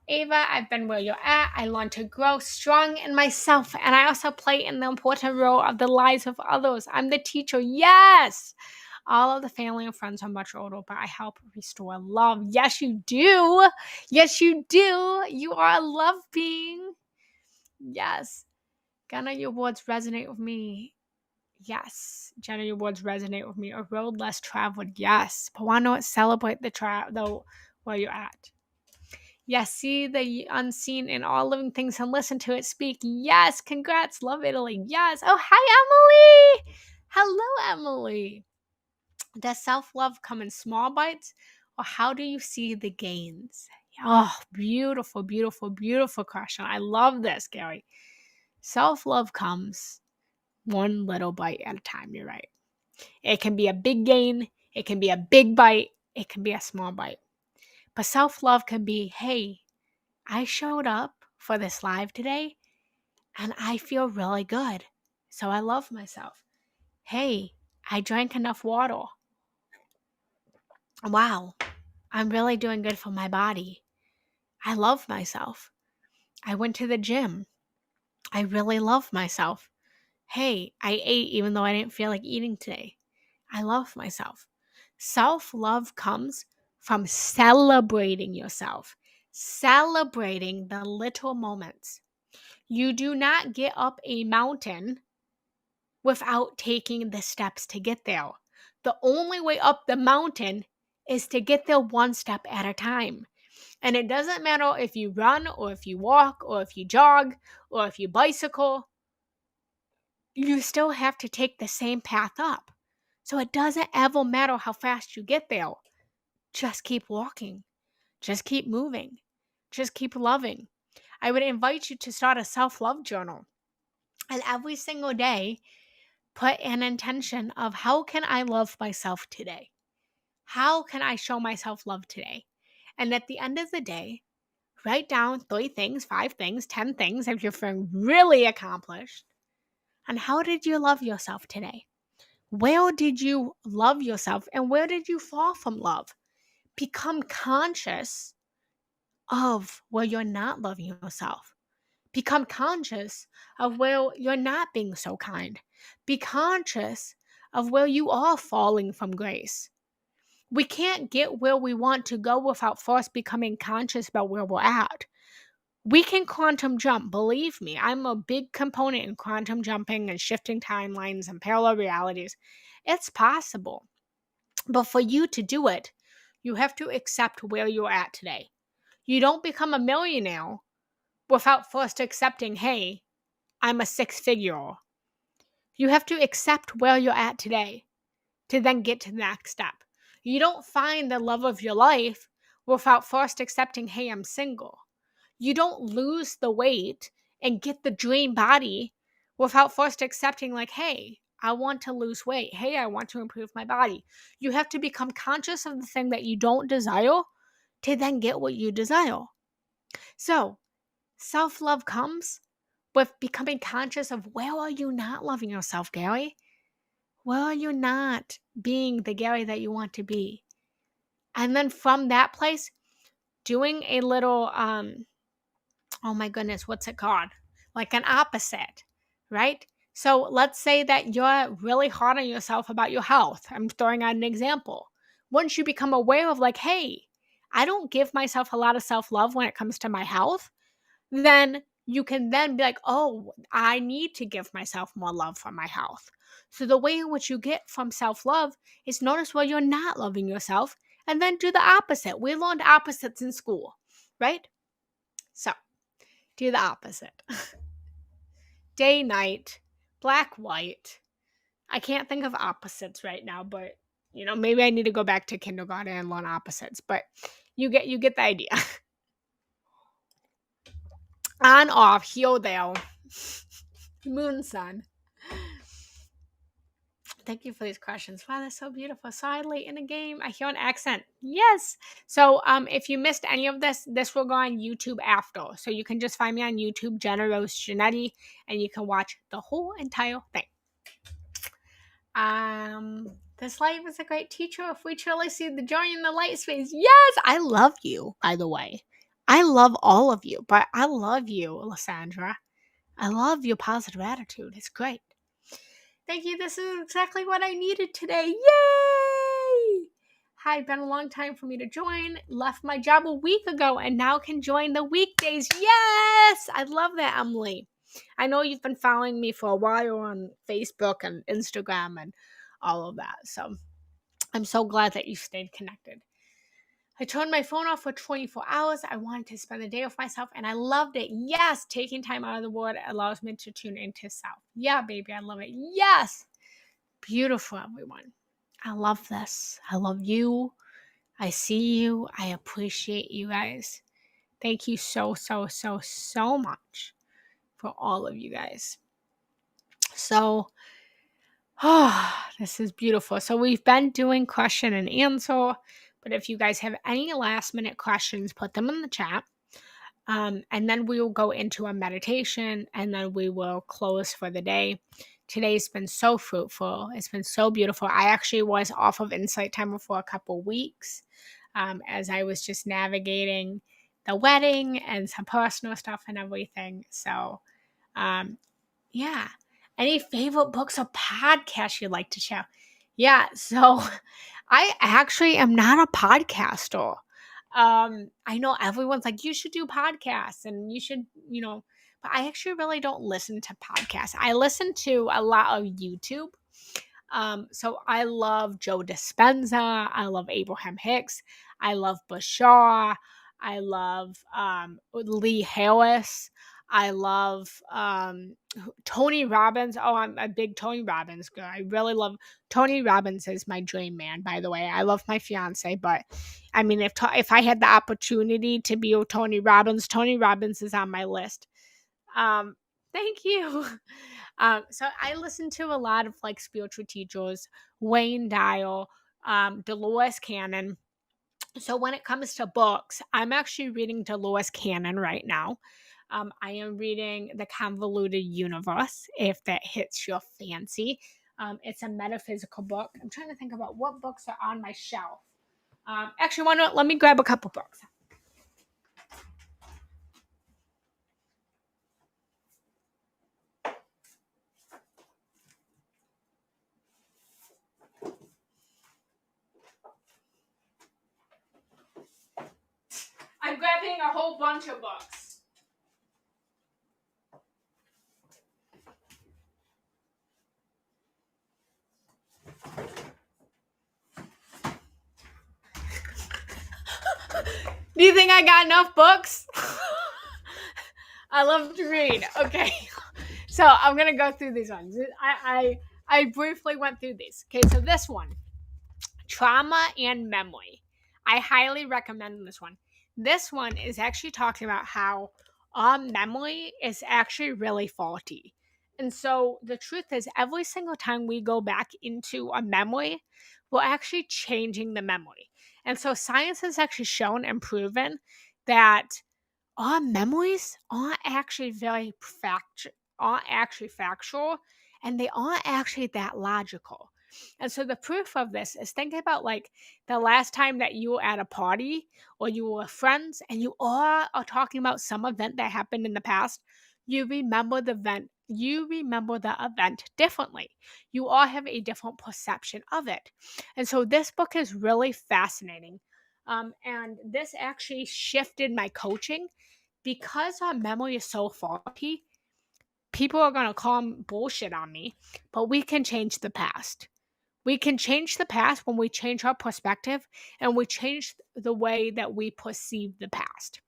Ava, I've been where you're at. I learned to grow strong in myself, and I also play in the important role of the lives of others. I'm the teacher. Yes! All of the family and friends are much older, but I help restore love. Yes, you do. Yes, you do. You are a love being. Yes. Gunnar, your words resonate with me. Yes. Jenna, your words resonate with me. A road less traveled. Yes. But why not celebrate the where you're at? Yes, see the unseen in all living things and listen to it speak. Yes, congrats. Love Italy. Yes. Oh, hi, Emily. Hello, Emily. Does self-love come in small bites or how do you see the gains? Oh, beautiful, beautiful, beautiful question. I love this, Gary. Self-love comes one little bite at a time. You're right. It can be a big gain. It can be a big bite. It can be a small bite. But self-love can be, hey, I showed up for this live today and I feel really good. So I love myself. Hey, I drank enough water. Wow, I'm really doing good for my body. I love myself. I went to the gym. I really love myself. Hey, I ate even though I didn't feel like eating today. I love myself. Self-love comes from celebrating yourself, celebrating the little moments. You do not get up a mountain without taking the steps to get there. The only way up the mountain is to get there one step at a time. And it doesn't matter if you run or if you walk or if you jog or if you bicycle, you still have to take the same path up. So it doesn't ever matter how fast you get there. Just keep walking. Just keep moving. Just keep loving. I would invite you to start a self-love journal. And every single day, put an intention of how can I love myself today? How can I show myself love today? And at the end of the day, write down 3 things, 5 things, 10 things if you're feeling really accomplished. And how did you love yourself today? Where did you love yourself and where did you fall from love? Become conscious of where you're not loving yourself. Become conscious of where you're not being so kind. Be conscious of where you are falling from grace. We can't get where we want to go without first becoming conscious about where we're at. We can quantum jump, believe me. I'm a big component in quantum jumping and shifting timelines and parallel realities. It's possible. But for you to do it, you have to accept where you're at today. You don't become a millionaire without first accepting, hey, I'm a 6-figure. You have to accept where you're at today to then get to the next step. You don't find the love of your life without first accepting, hey, I'm single. You don't lose the weight and get the dream body without first accepting, like, hey, I want to lose weight. Hey, I want to improve my body. You have to become conscious of the thing that you don't desire to then get what you desire. So, self-love comes with becoming conscious of where are you not loving yourself, Gary? Where are you not being the Gary that you want to be? And then from that place, doing a little, oh my goodness, what's it called? Like an opposite, right? So let's say that you're really hard on yourself about your health. I'm throwing out an example. Once you become aware of like, hey, I don't give myself a lot of self-love when it comes to my health, then you can then be like, oh, I need to give myself more love for my health. So the way in which you get from self-love is notice where you're not loving yourself and then do the opposite. We learned opposites in school, right? So do the opposite. Day, night, black, white. I can't think of opposites right now, but maybe I need to go back to kindergarten and learn opposites. But you get the idea. On, off, heel, there, moon, sun. Thank you for these questions. Wow, that's so beautiful. So late in the game, I hear an accent. Yes. So if you missed any of this will go on YouTube after. So you can just find me on YouTube, Jenna Rose Janetti, and you can watch the whole entire thing. This light was a great teacher. If we truly see the joy in the light space. Yes, I love you, by the way. I love all of you, but I love you, Lysandra. I love your positive attitude. It's great. Thank you. This is exactly what I needed today. Yay! Hi, been a long time for me to join. Left my job a week ago and now can join the weekdays. Yes! I love that, Emily. I know you've been following me for a while on Facebook and Instagram and all of that. So I'm so glad that you stayed connected. I turned my phone off for 24 hours. I wanted to spend the day with myself, and I loved it. Yes, taking time out of the world allows me to tune into self. Yeah, baby, I love it. Yes. Beautiful, everyone. I love this. I love you. I see you. I appreciate you guys. Thank you so much for all of you guys. So, this is beautiful. So we've been doing question and answer, but if you guys have any last minute questions, put them in the chat. And then we will go into a meditation, and then we will close for the day. Today's been so fruitful. It's been so beautiful. I actually was off of Insight Timer for a couple weeks as I was just navigating the wedding and some personal stuff and everything. So, yeah. Any favorite books or podcasts you'd like to share? Yeah, so I actually am not a podcaster. I know everyone's like, you should do podcasts and you should, but I actually really don't listen to podcasts. I listen to a lot of YouTube. So I love Joe Dispenza. I love Abraham Hicks. I love Bashar. I love Lee Harris. I love Tony Robbins. Oh, I'm a big Tony Robbins girl. I really love Tony Robbins is my dream man, by the way. I love my fiance, but I mean, if I had the opportunity to be with Tony Robbins is on my list. Thank you. So I listen to a lot of like spiritual teachers, Wayne Dyer, Dolores Cannon. So when it comes to books, I'm actually reading Dolores Cannon right now. I am reading The Convoluted Universe, if that hits your fancy. It's a metaphysical book. I'm trying to think about what books are on my shelf. Actually, let me grab a couple books. I'm grabbing a whole bunch of books. Do you think I got enough books? I love to read. Okay. So I'm going to go through these ones. I briefly went through these. Okay, so this one, Trauma and Memory. I highly recommend this one. This one is actually talking about how our memory is actually really faulty. And so the truth is, every single time we go back into a memory, we're actually changing the memory. And so science has actually shown and proven that our memories aren't actually factual, and they aren't actually that logical. And so the proof of this is thinking about like the last time that you were at a party or you were with friends and you all are talking about some event that happened in the past. You remember the event differently. You all have a different perception of it. And so this book is really fascinating. And this actually shifted my coaching because our memory is so faulty. People are going to call bullshit on me, but we can change the past. We can change the past when we change our perspective and we change the way that we perceive the past.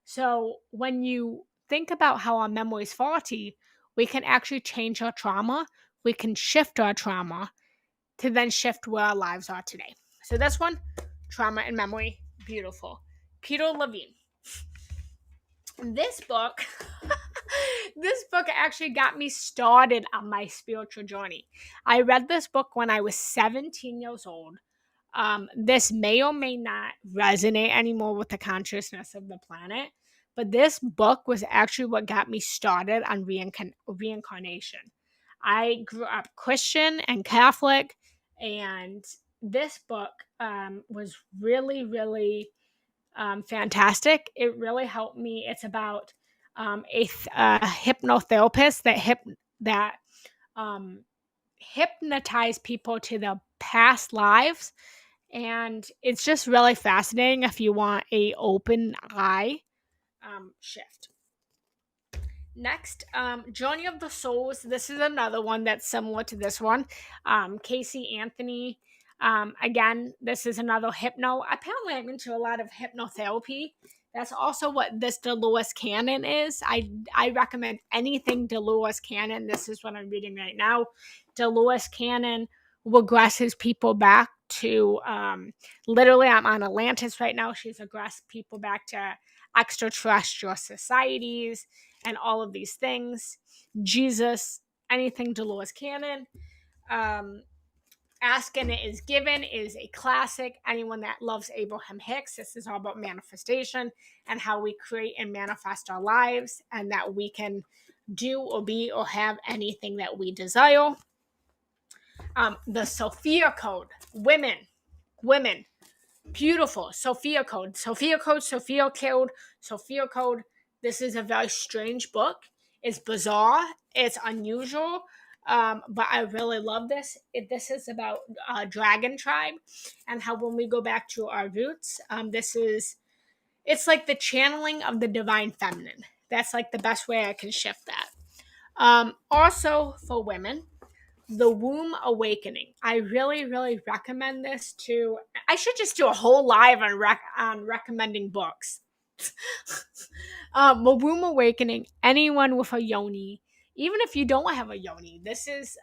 So when you think about how our memory is faulty, we can actually change our trauma we can shift our trauma to then shift where our lives are today. So this one, Trauma and Memory, beautiful. Peter Levine. This book, this book actually got me started on my spiritual journey. I read this book when I was 17 years old. This may or may not resonate anymore with the consciousness of the planet, but this book was actually what got me started on reincarnation. I grew up Christian and Catholic, and this book was really, really fantastic. It really helped me. It's about a hypnotherapist that hypnotize people to their past lives, and it's just really fascinating if you want a open eye shift. Next, Journey of the Souls. This is another one that's similar to this one. Casey Anthony. Again, this is another hypno. Apparently, I'm into a lot of hypnotherapy. That's also what this Deluxe Cannon is. I recommend anything Deluxe Cannon. This is what I'm reading right now. Deluxe Cannon regresses people back to, literally, I'm on Atlantis right now. She's regressed people back to extraterrestrial societies and all of these things. Jesus, anything Dolores Cannon. Ask and It Is Given is a classic. Anyone that loves Abraham Hicks, this is all about manifestation and how we create and manifest our lives, and that we can do or be or have anything that we desire. The Sophia Code. Women. Beautiful. Sophia Code. Sophia Code. This is a very strange book. It's bizarre. It's unusual. But I really love this. This is about Dragon Tribe and how when we go back to our roots, it's like the channeling of the divine feminine. That's like the best way I can shift that. Also for women, The Womb Awakening. I really, really recommend this to. I should just do a whole live on recommending books. The Womb Awakening. Anyone with a yoni, even if you don't have a yoni, this is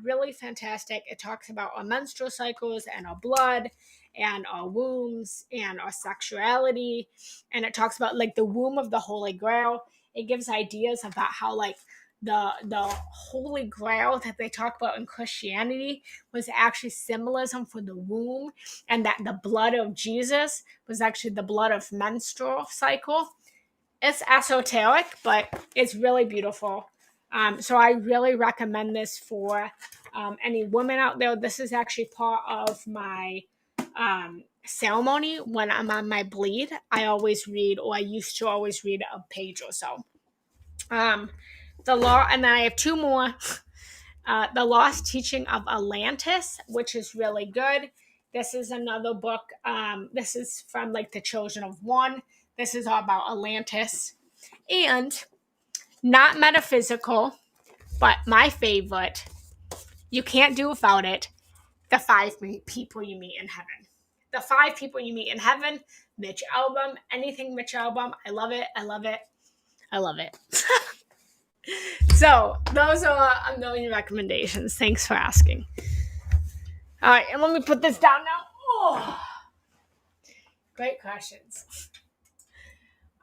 really fantastic. It talks about our menstrual cycles and our blood and our wombs and our sexuality, and it talks about like the womb of the Holy Grail. It gives ideas about how like the Holy Grail that they talk about in Christianity was actually symbolism for the womb, and that the blood of Jesus was actually the blood of menstrual cycle. It's esoteric, but it's really beautiful. So I really recommend this for any woman out there. This is actually part of my ceremony when I'm on my bleed. I used to always read a page or so. The Law, and then I have two more. The Lost Teaching of Atlantis, which is really good. This is another book. This is from like the Children of One. This is all about Atlantis. And not metaphysical, but my favorite, you can't do without it, The 5 People You Meet in Heaven. The 5 People You Meet in Heaven, Mitch Albom, anything Mitch Albom. I love it. So those are a million recommendations. Thanks for asking. All right, and let me put this down now. Oh, great questions.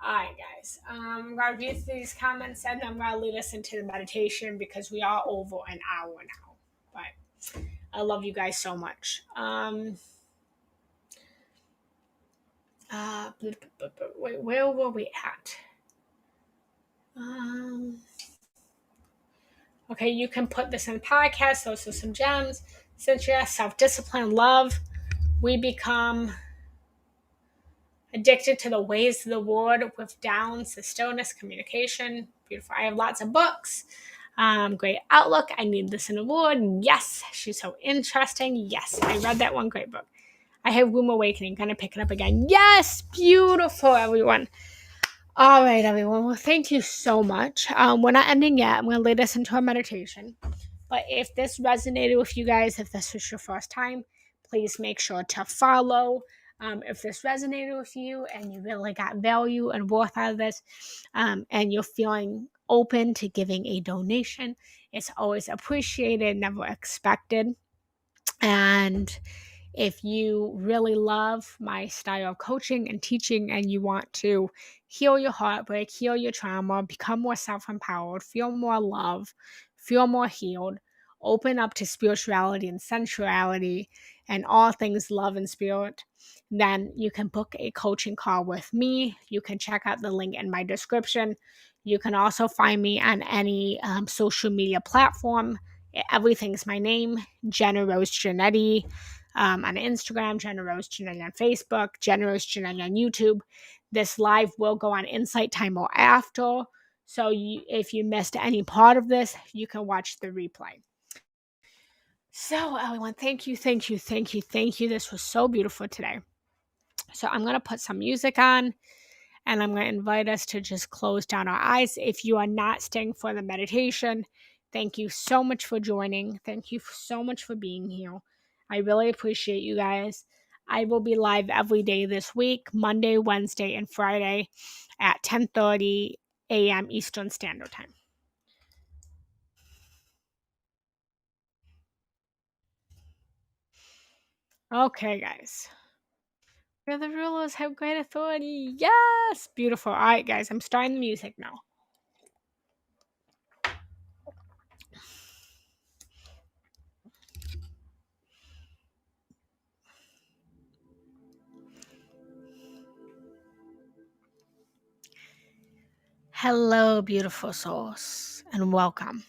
All right, guys. I'm going to read these comments and I'm going to lead us into the meditation because we are over an hour now. But I love you guys so much. Wait, where were we at? Okay, you can put this in podcast. Those are some gems. Cynthia, self-discipline, love. We become addicted to the ways of the world with downs, the stillness, communication. Beautiful. I have lots of books. Great outlook. I need this in a word. Yes, she's so interesting. Yes, I read that one. Great book. I have Womb Awakening. Gonna pick it up again. Yes, beautiful, everyone. All right, everyone. Well, thank you so much. We're not ending yet. I'm going to lead us into a meditation. But if this resonated with you guys, if this was your first time, please make sure to follow. If this resonated with you and you really got value and worth out of this, and you're feeling open to giving a donation, it's always appreciated, never expected. And if you really love my style of coaching and teaching and you want to heal your heartbreak, heal your trauma, become more self-empowered, feel more love, feel more healed, open up to spirituality and sensuality and all things love and spirit, then you can book a coaching call with me. You can check out the link in my description. You can also find me on any social media platform. Everything's my name, Jenna Rose Janetti, on Instagram, Jenna Rose Janetti on Facebook, Jenna Rose Janetti on YouTube. This live will go on Insight Time or after. So if you missed any part of this, you can watch the replay. So everyone, thank you. This was so beautiful today. So I'm going to put some music on. And I'm going to invite us to just close down our eyes. If you are not staying for the meditation, thank you so much for joining. Thank you so much for being here. I really appreciate you guys. I will be live every day this week, Monday, Wednesday, and Friday at 10:30 a.m. Eastern Standard Time. Okay, guys. Where the rulers have great authority. Yes! Beautiful. All right, guys. I'm starting the music now. Hello, beautiful souls, and welcome.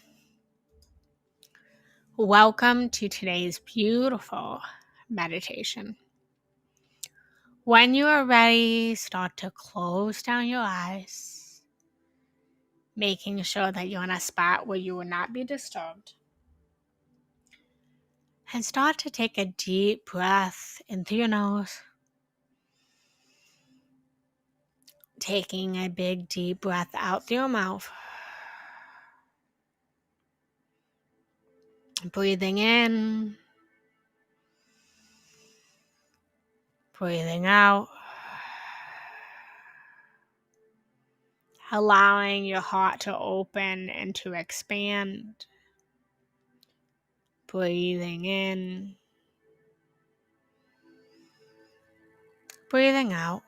Welcome to today's beautiful meditation. When you are ready, start to close down your eyes, making sure that you're in a spot where you will not be disturbed. And start to take a deep breath in through your nose, taking a big deep breath out through your mouth. Breathing in, breathing out. Allowing your heart to open and to expand. Breathing in, breathing out.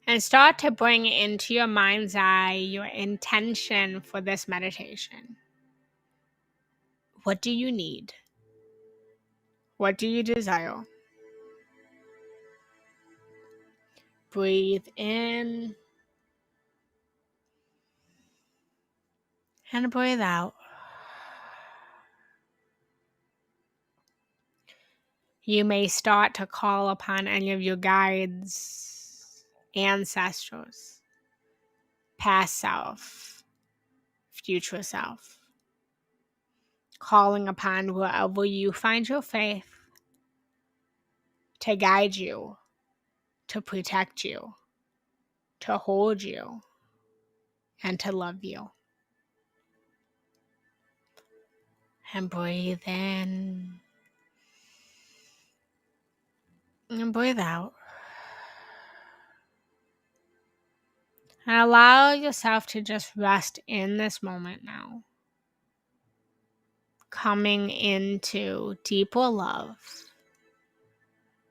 And start to bring into your mind's eye your intention for this meditation. What do you need? What do you desire? Breathe in and breathe out. You may start to call upon any of your guides, ancestors, past self, future self, calling upon wherever you find your faith to guide you, to protect you, to hold you, and to love you. And breathe in and breathe out. And allow yourself to just rest in this moment now. Coming into deeper love,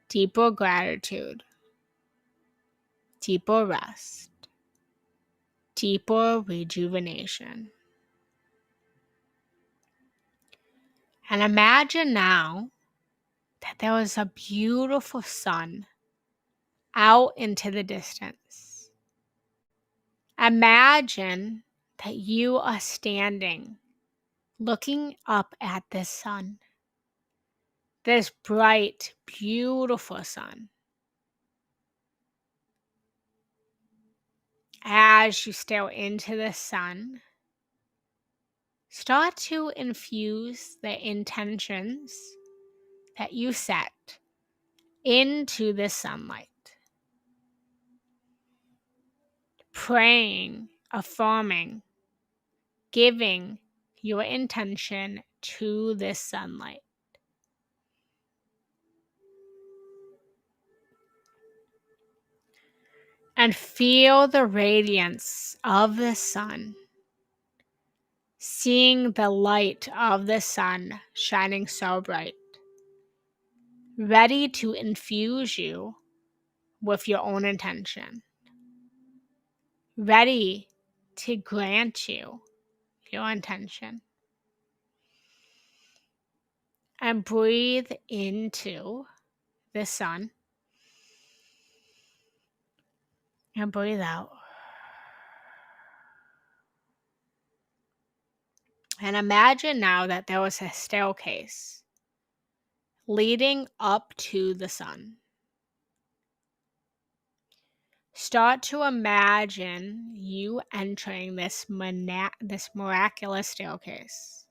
deeper gratitude, deeper rest, deeper rejuvenation. And imagine now that there was a beautiful sun out into the distance. Imagine that you are standing, looking up at this sun, this bright, beautiful sun. As you stare into the sun, start to infuse the intentions that you set into the sunlight. Praying, affirming, giving your intention to this sunlight. and feel the radiance of the sun, seeing the light of the sun shining so bright, ready to infuse you with your own intention, ready to grant you your intention. And breathe into the sun and breathe out. And imagine now that there was a staircase leading up to the sun. Start to imagine you entering this miraculous staircase,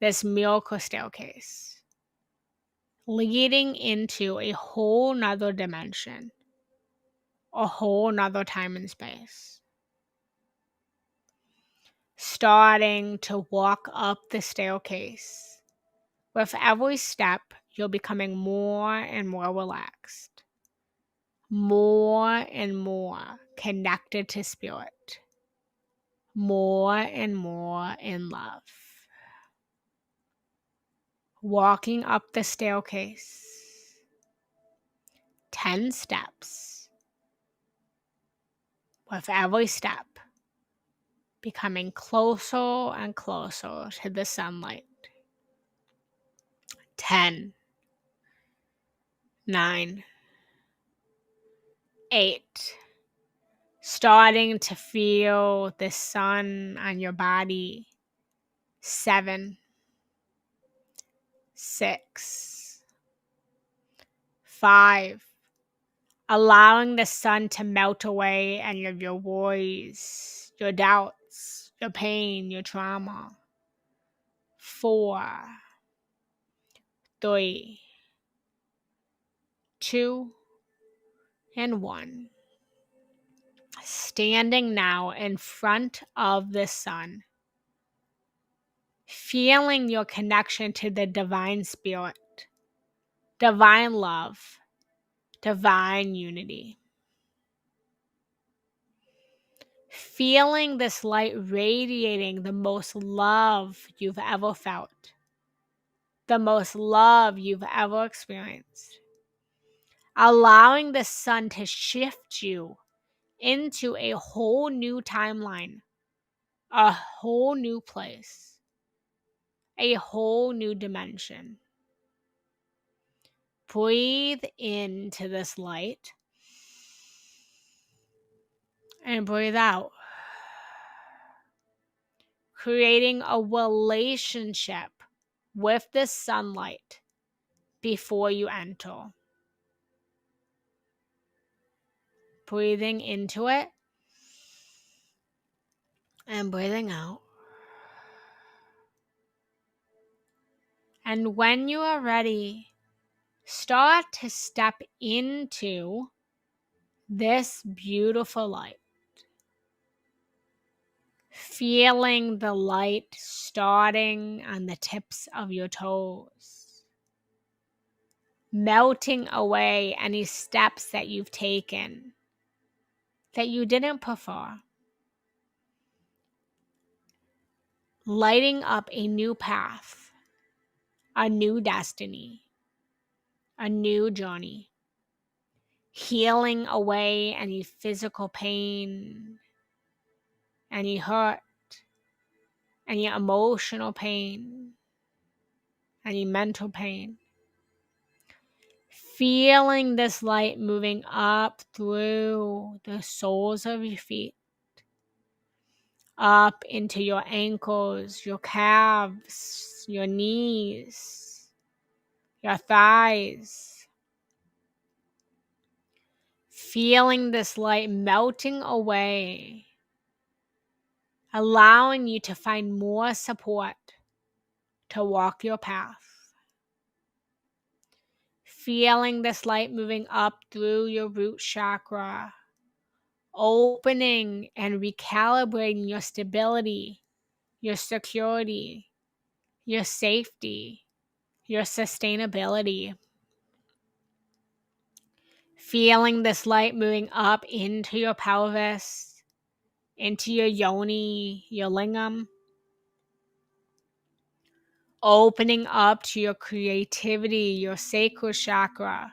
this miracle staircase, leading into a whole nother dimension, a whole nother time and space. Starting to walk up the staircase. With every step, you're becoming more and more relaxed, more and more connected to spirit, more and more in love. Walking up the staircase, 10 steps. With every step, becoming closer and closer to the sunlight. 10, 9, 8. Starting to feel the sun on your body. 7, 6, 5. Allowing the sun to melt away any of your worries, your doubts, your pain, your trauma. 4, 3, 2, and 1. Standing now in front of the sun, feeling your connection to the divine spirit, divine love, divine unity. Feeling this light radiating the most love you've ever felt, the most love you've ever experienced. Allowing the sun to shift you into a whole new timeline, a whole new place, a whole new dimension. Breathe into this light and breathe out. Creating a relationship with the sunlight before you enter. Breathing into it and breathing out. And when you are ready, start to step into this beautiful light. Feeling the light starting on the tips of your toes. Melting away any steps that you've taken that you didn't prefer. Lighting up a new path, a new destiny, a new journey. Healing away any physical pain, any hurt, any emotional pain, any mental pain. Feeling this light moving up through the soles of your feet, up into your ankles, your calves, your knees, your thighs. Feeling this light melting away, allowing you to find more support to walk your path. Feeling this light moving up through your root chakra, opening and recalibrating your stability, your security, your safety, your sustainability. Feeling this light moving up into your pelvis, into your yoni, your lingam. Opening up to your creativity, your sacral chakra.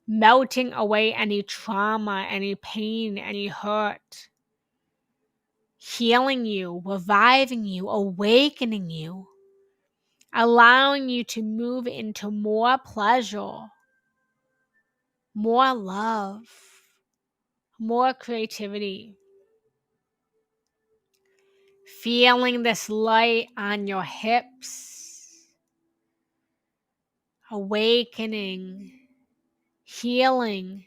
Melting away any trauma, any pain, any hurt. Healing you, reviving you, awakening you. Allowing you to move into more pleasure, more love, more creativity. Feeling this light on your hips, awakening, healing.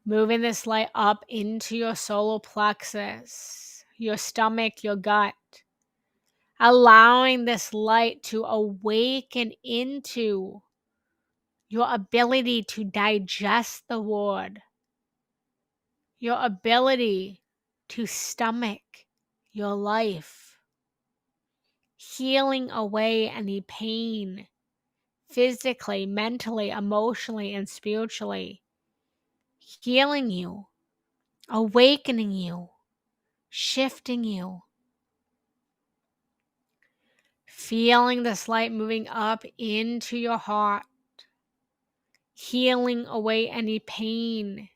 Moving this light up into your solar plexus, your stomach, your gut. Allowing this light to awaken into your ability to digest the word, your ability to stomach your life, healing away any pain, physically, mentally, emotionally, and spiritually, healing you, awakening you, shifting you. Feeling this light moving up into your heart, healing away any pain,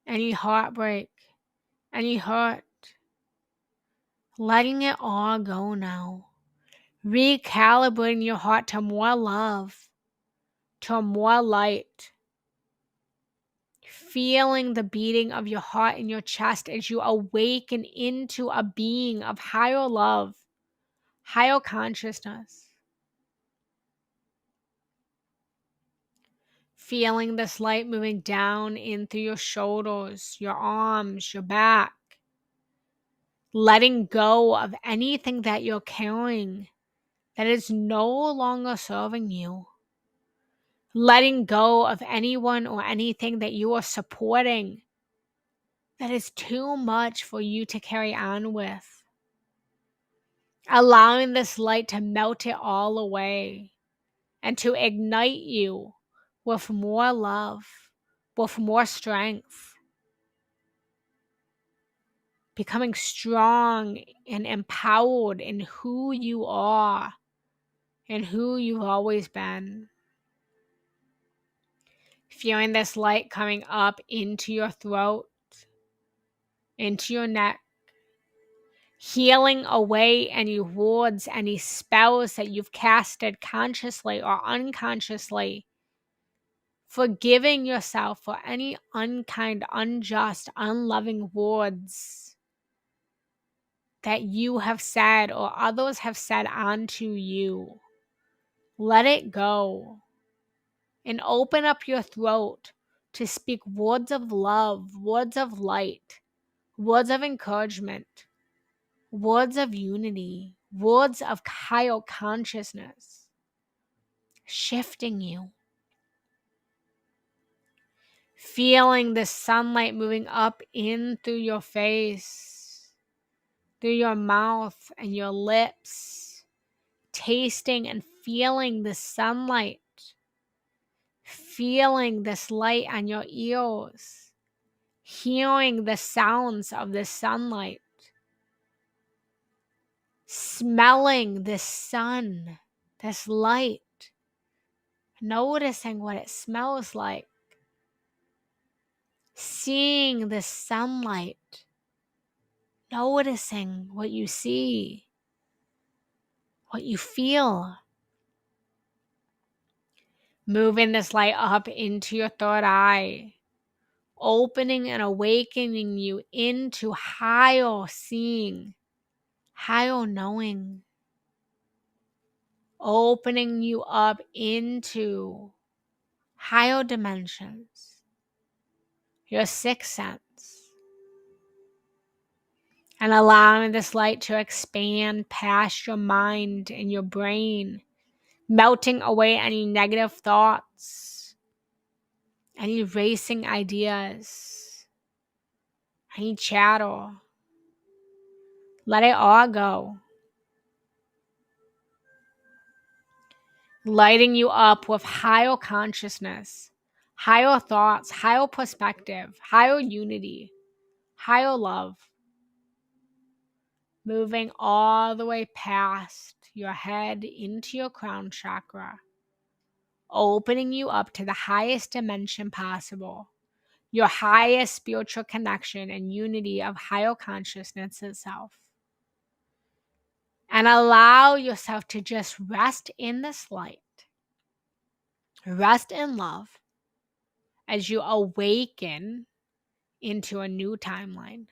any heartbreak, any hurt. Letting it all go now. Recalibrating your heart to more love, to more light. Feeling the beating of your heart in your chest as you awaken into a being of higher love, higher consciousness. Feeling this light moving down in through your shoulders, your arms, your back. Letting go of anything that you're carrying that is no longer serving you. Letting go of anyone or anything that you are supporting that is too much for you to carry on with. Allowing this light to melt it all away and to ignite you with more love, with more strength. Becoming strong and empowered in who you are and who you've always been. Feeling this light coming up into your throat, into your neck. Healing away any words, any spells that you've casted consciously or unconsciously. Forgiving yourself for any unkind, unjust, unloving words that you have said or others have said onto you. Let it go. And open up your throat to speak words of love, words of light, words of encouragement, words of unity, words of higher consciousness, shifting you. Feeling the sunlight moving up in through your face, through your mouth and your lips, tasting and feeling the sunlight, feeling this light on your ears, hearing the sounds of the sunlight, smelling the sun, this light, noticing what it smells like, seeing the sunlight, noticing what you see, what you feel. Moving this light up into your third eye, opening and awakening you into higher seeing, higher knowing, opening you up into higher dimensions, your sixth sense, and allowing this light to expand past your mind and your brain, melting away any negative thoughts, any racing ideas, any chatter. Let it all go. lighting you up with higher consciousness, higher thoughts, higher perspective, higher unity, higher love, moving all the way past your head into your crown chakra, opening you up to the highest dimension possible, your highest spiritual connection and unity of higher consciousness itself. And allow yourself to just rest in this light, rest in love as you awaken into a new timeline.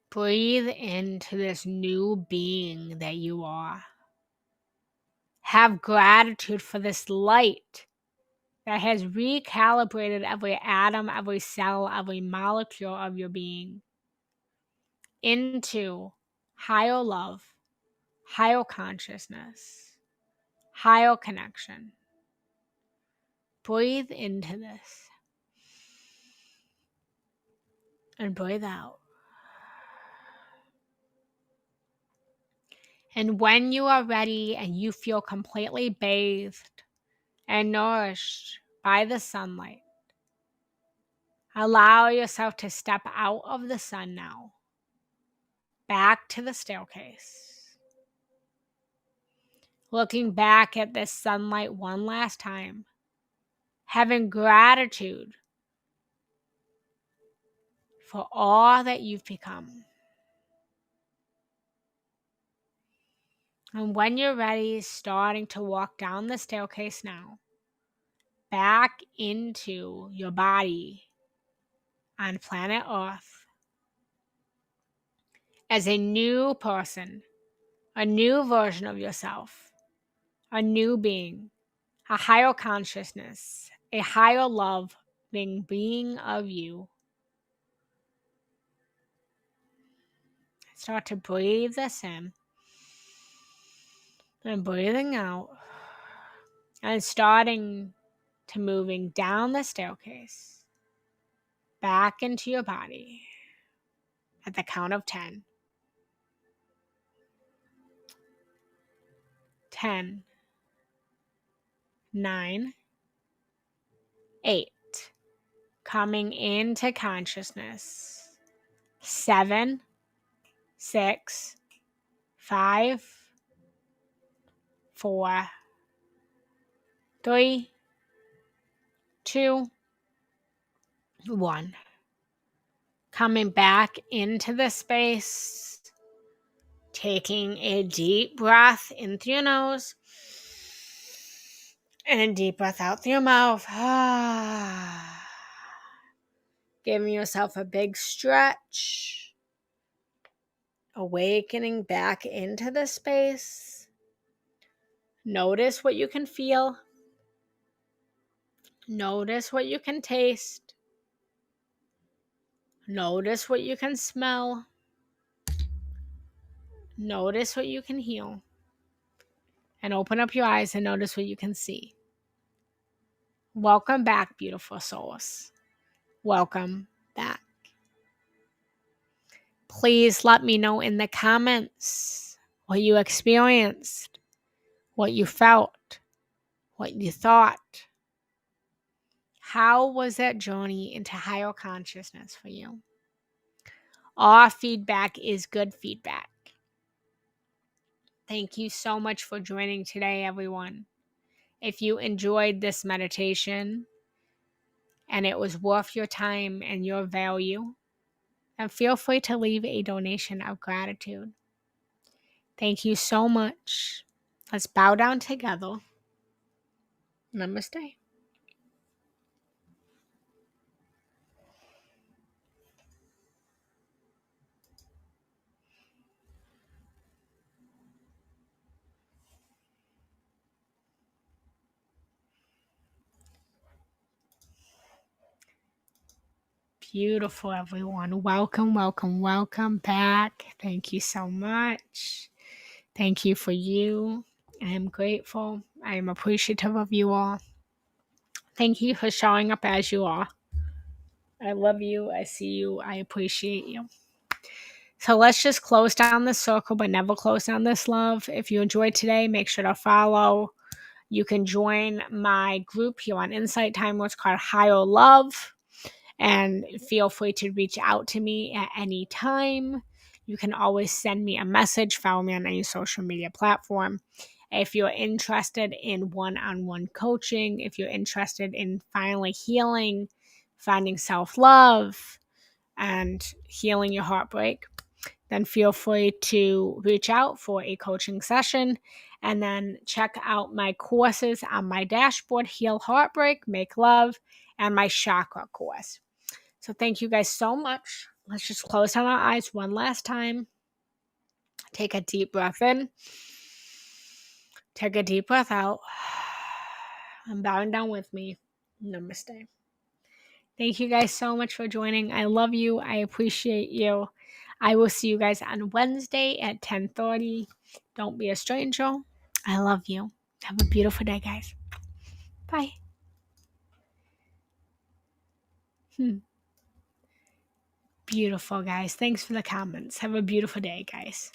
Breathe into this new being that you are. Have gratitude for this light that has recalibrated every atom, every cell, every molecule of your being into higher love, higher consciousness, higher connection. Breathe into this and breathe out. And when you are ready and you feel completely bathed and nourished by the sunlight, allow yourself to step out of the sun now, back to the staircase. Looking back at this sunlight one last time, having gratitude for all that you've become. And when you're ready, starting to walk down the staircase now, back into your body on planet Earth as a new person, a new version of yourself, a new being, a higher consciousness, a higher loving being of you. Start to breathe this in and breathing out and starting to moving down the staircase back into your body at the count of 10. 10, 9, 8. Coming into consciousness. 7, 6, 5, 4, 3, 2, 1. Coming back into the space. Taking a deep breath in through your nose. And a deep breath out through your mouth. Giving yourself a big stretch. Awakening back into the space. Notice what you can feel. Notice what you can taste. Notice what you can smell. Notice what you can hear. And open up your eyes and notice what you can see. Welcome back, beautiful souls. Welcome back. Please let me know in the comments what you experienced, what you felt, what you thought. How was that journey into higher consciousness for you? All feedback is good feedback. Thank you so much for joining today, everyone. If you enjoyed this meditation and it was worth your time and your value, then feel free to leave a donation of gratitude. Thank you so much. Let's bow down together. Namaste. Beautiful, everyone. Welcome, welcome, welcome back. Thank you so much. Thank you for you. I am grateful. I am appreciative of you all. Thank you for showing up as you are. I love you. I see you. I appreciate you. So let's just close down this circle, but never close down this love. If you enjoyed today, make sure to follow. You can join my group here on Insight Time, what's called Higher Love. And feel free to reach out to me at any time. You can always send me a message, follow me on any social media platform. If you're interested in one-on-one coaching, if you're interested in finally healing, finding self-love, and healing your heartbreak, then feel free to reach out for a coaching session. And then check out my courses on my dashboard, Heal Heartbreak, Make Love, and my chakra course. So thank you guys so much. Let's just close down our eyes one last time. Take a deep breath in. Take a deep breath out. And bowing down with me. Namaste. Thank you guys so much for joining. I love you. I appreciate you. I will see you guys on Wednesday at 10:30. Don't be a stranger. I love you. Have a beautiful day, guys. Bye. Beautiful, guys. Thanks for the comments. Have a beautiful day, guys.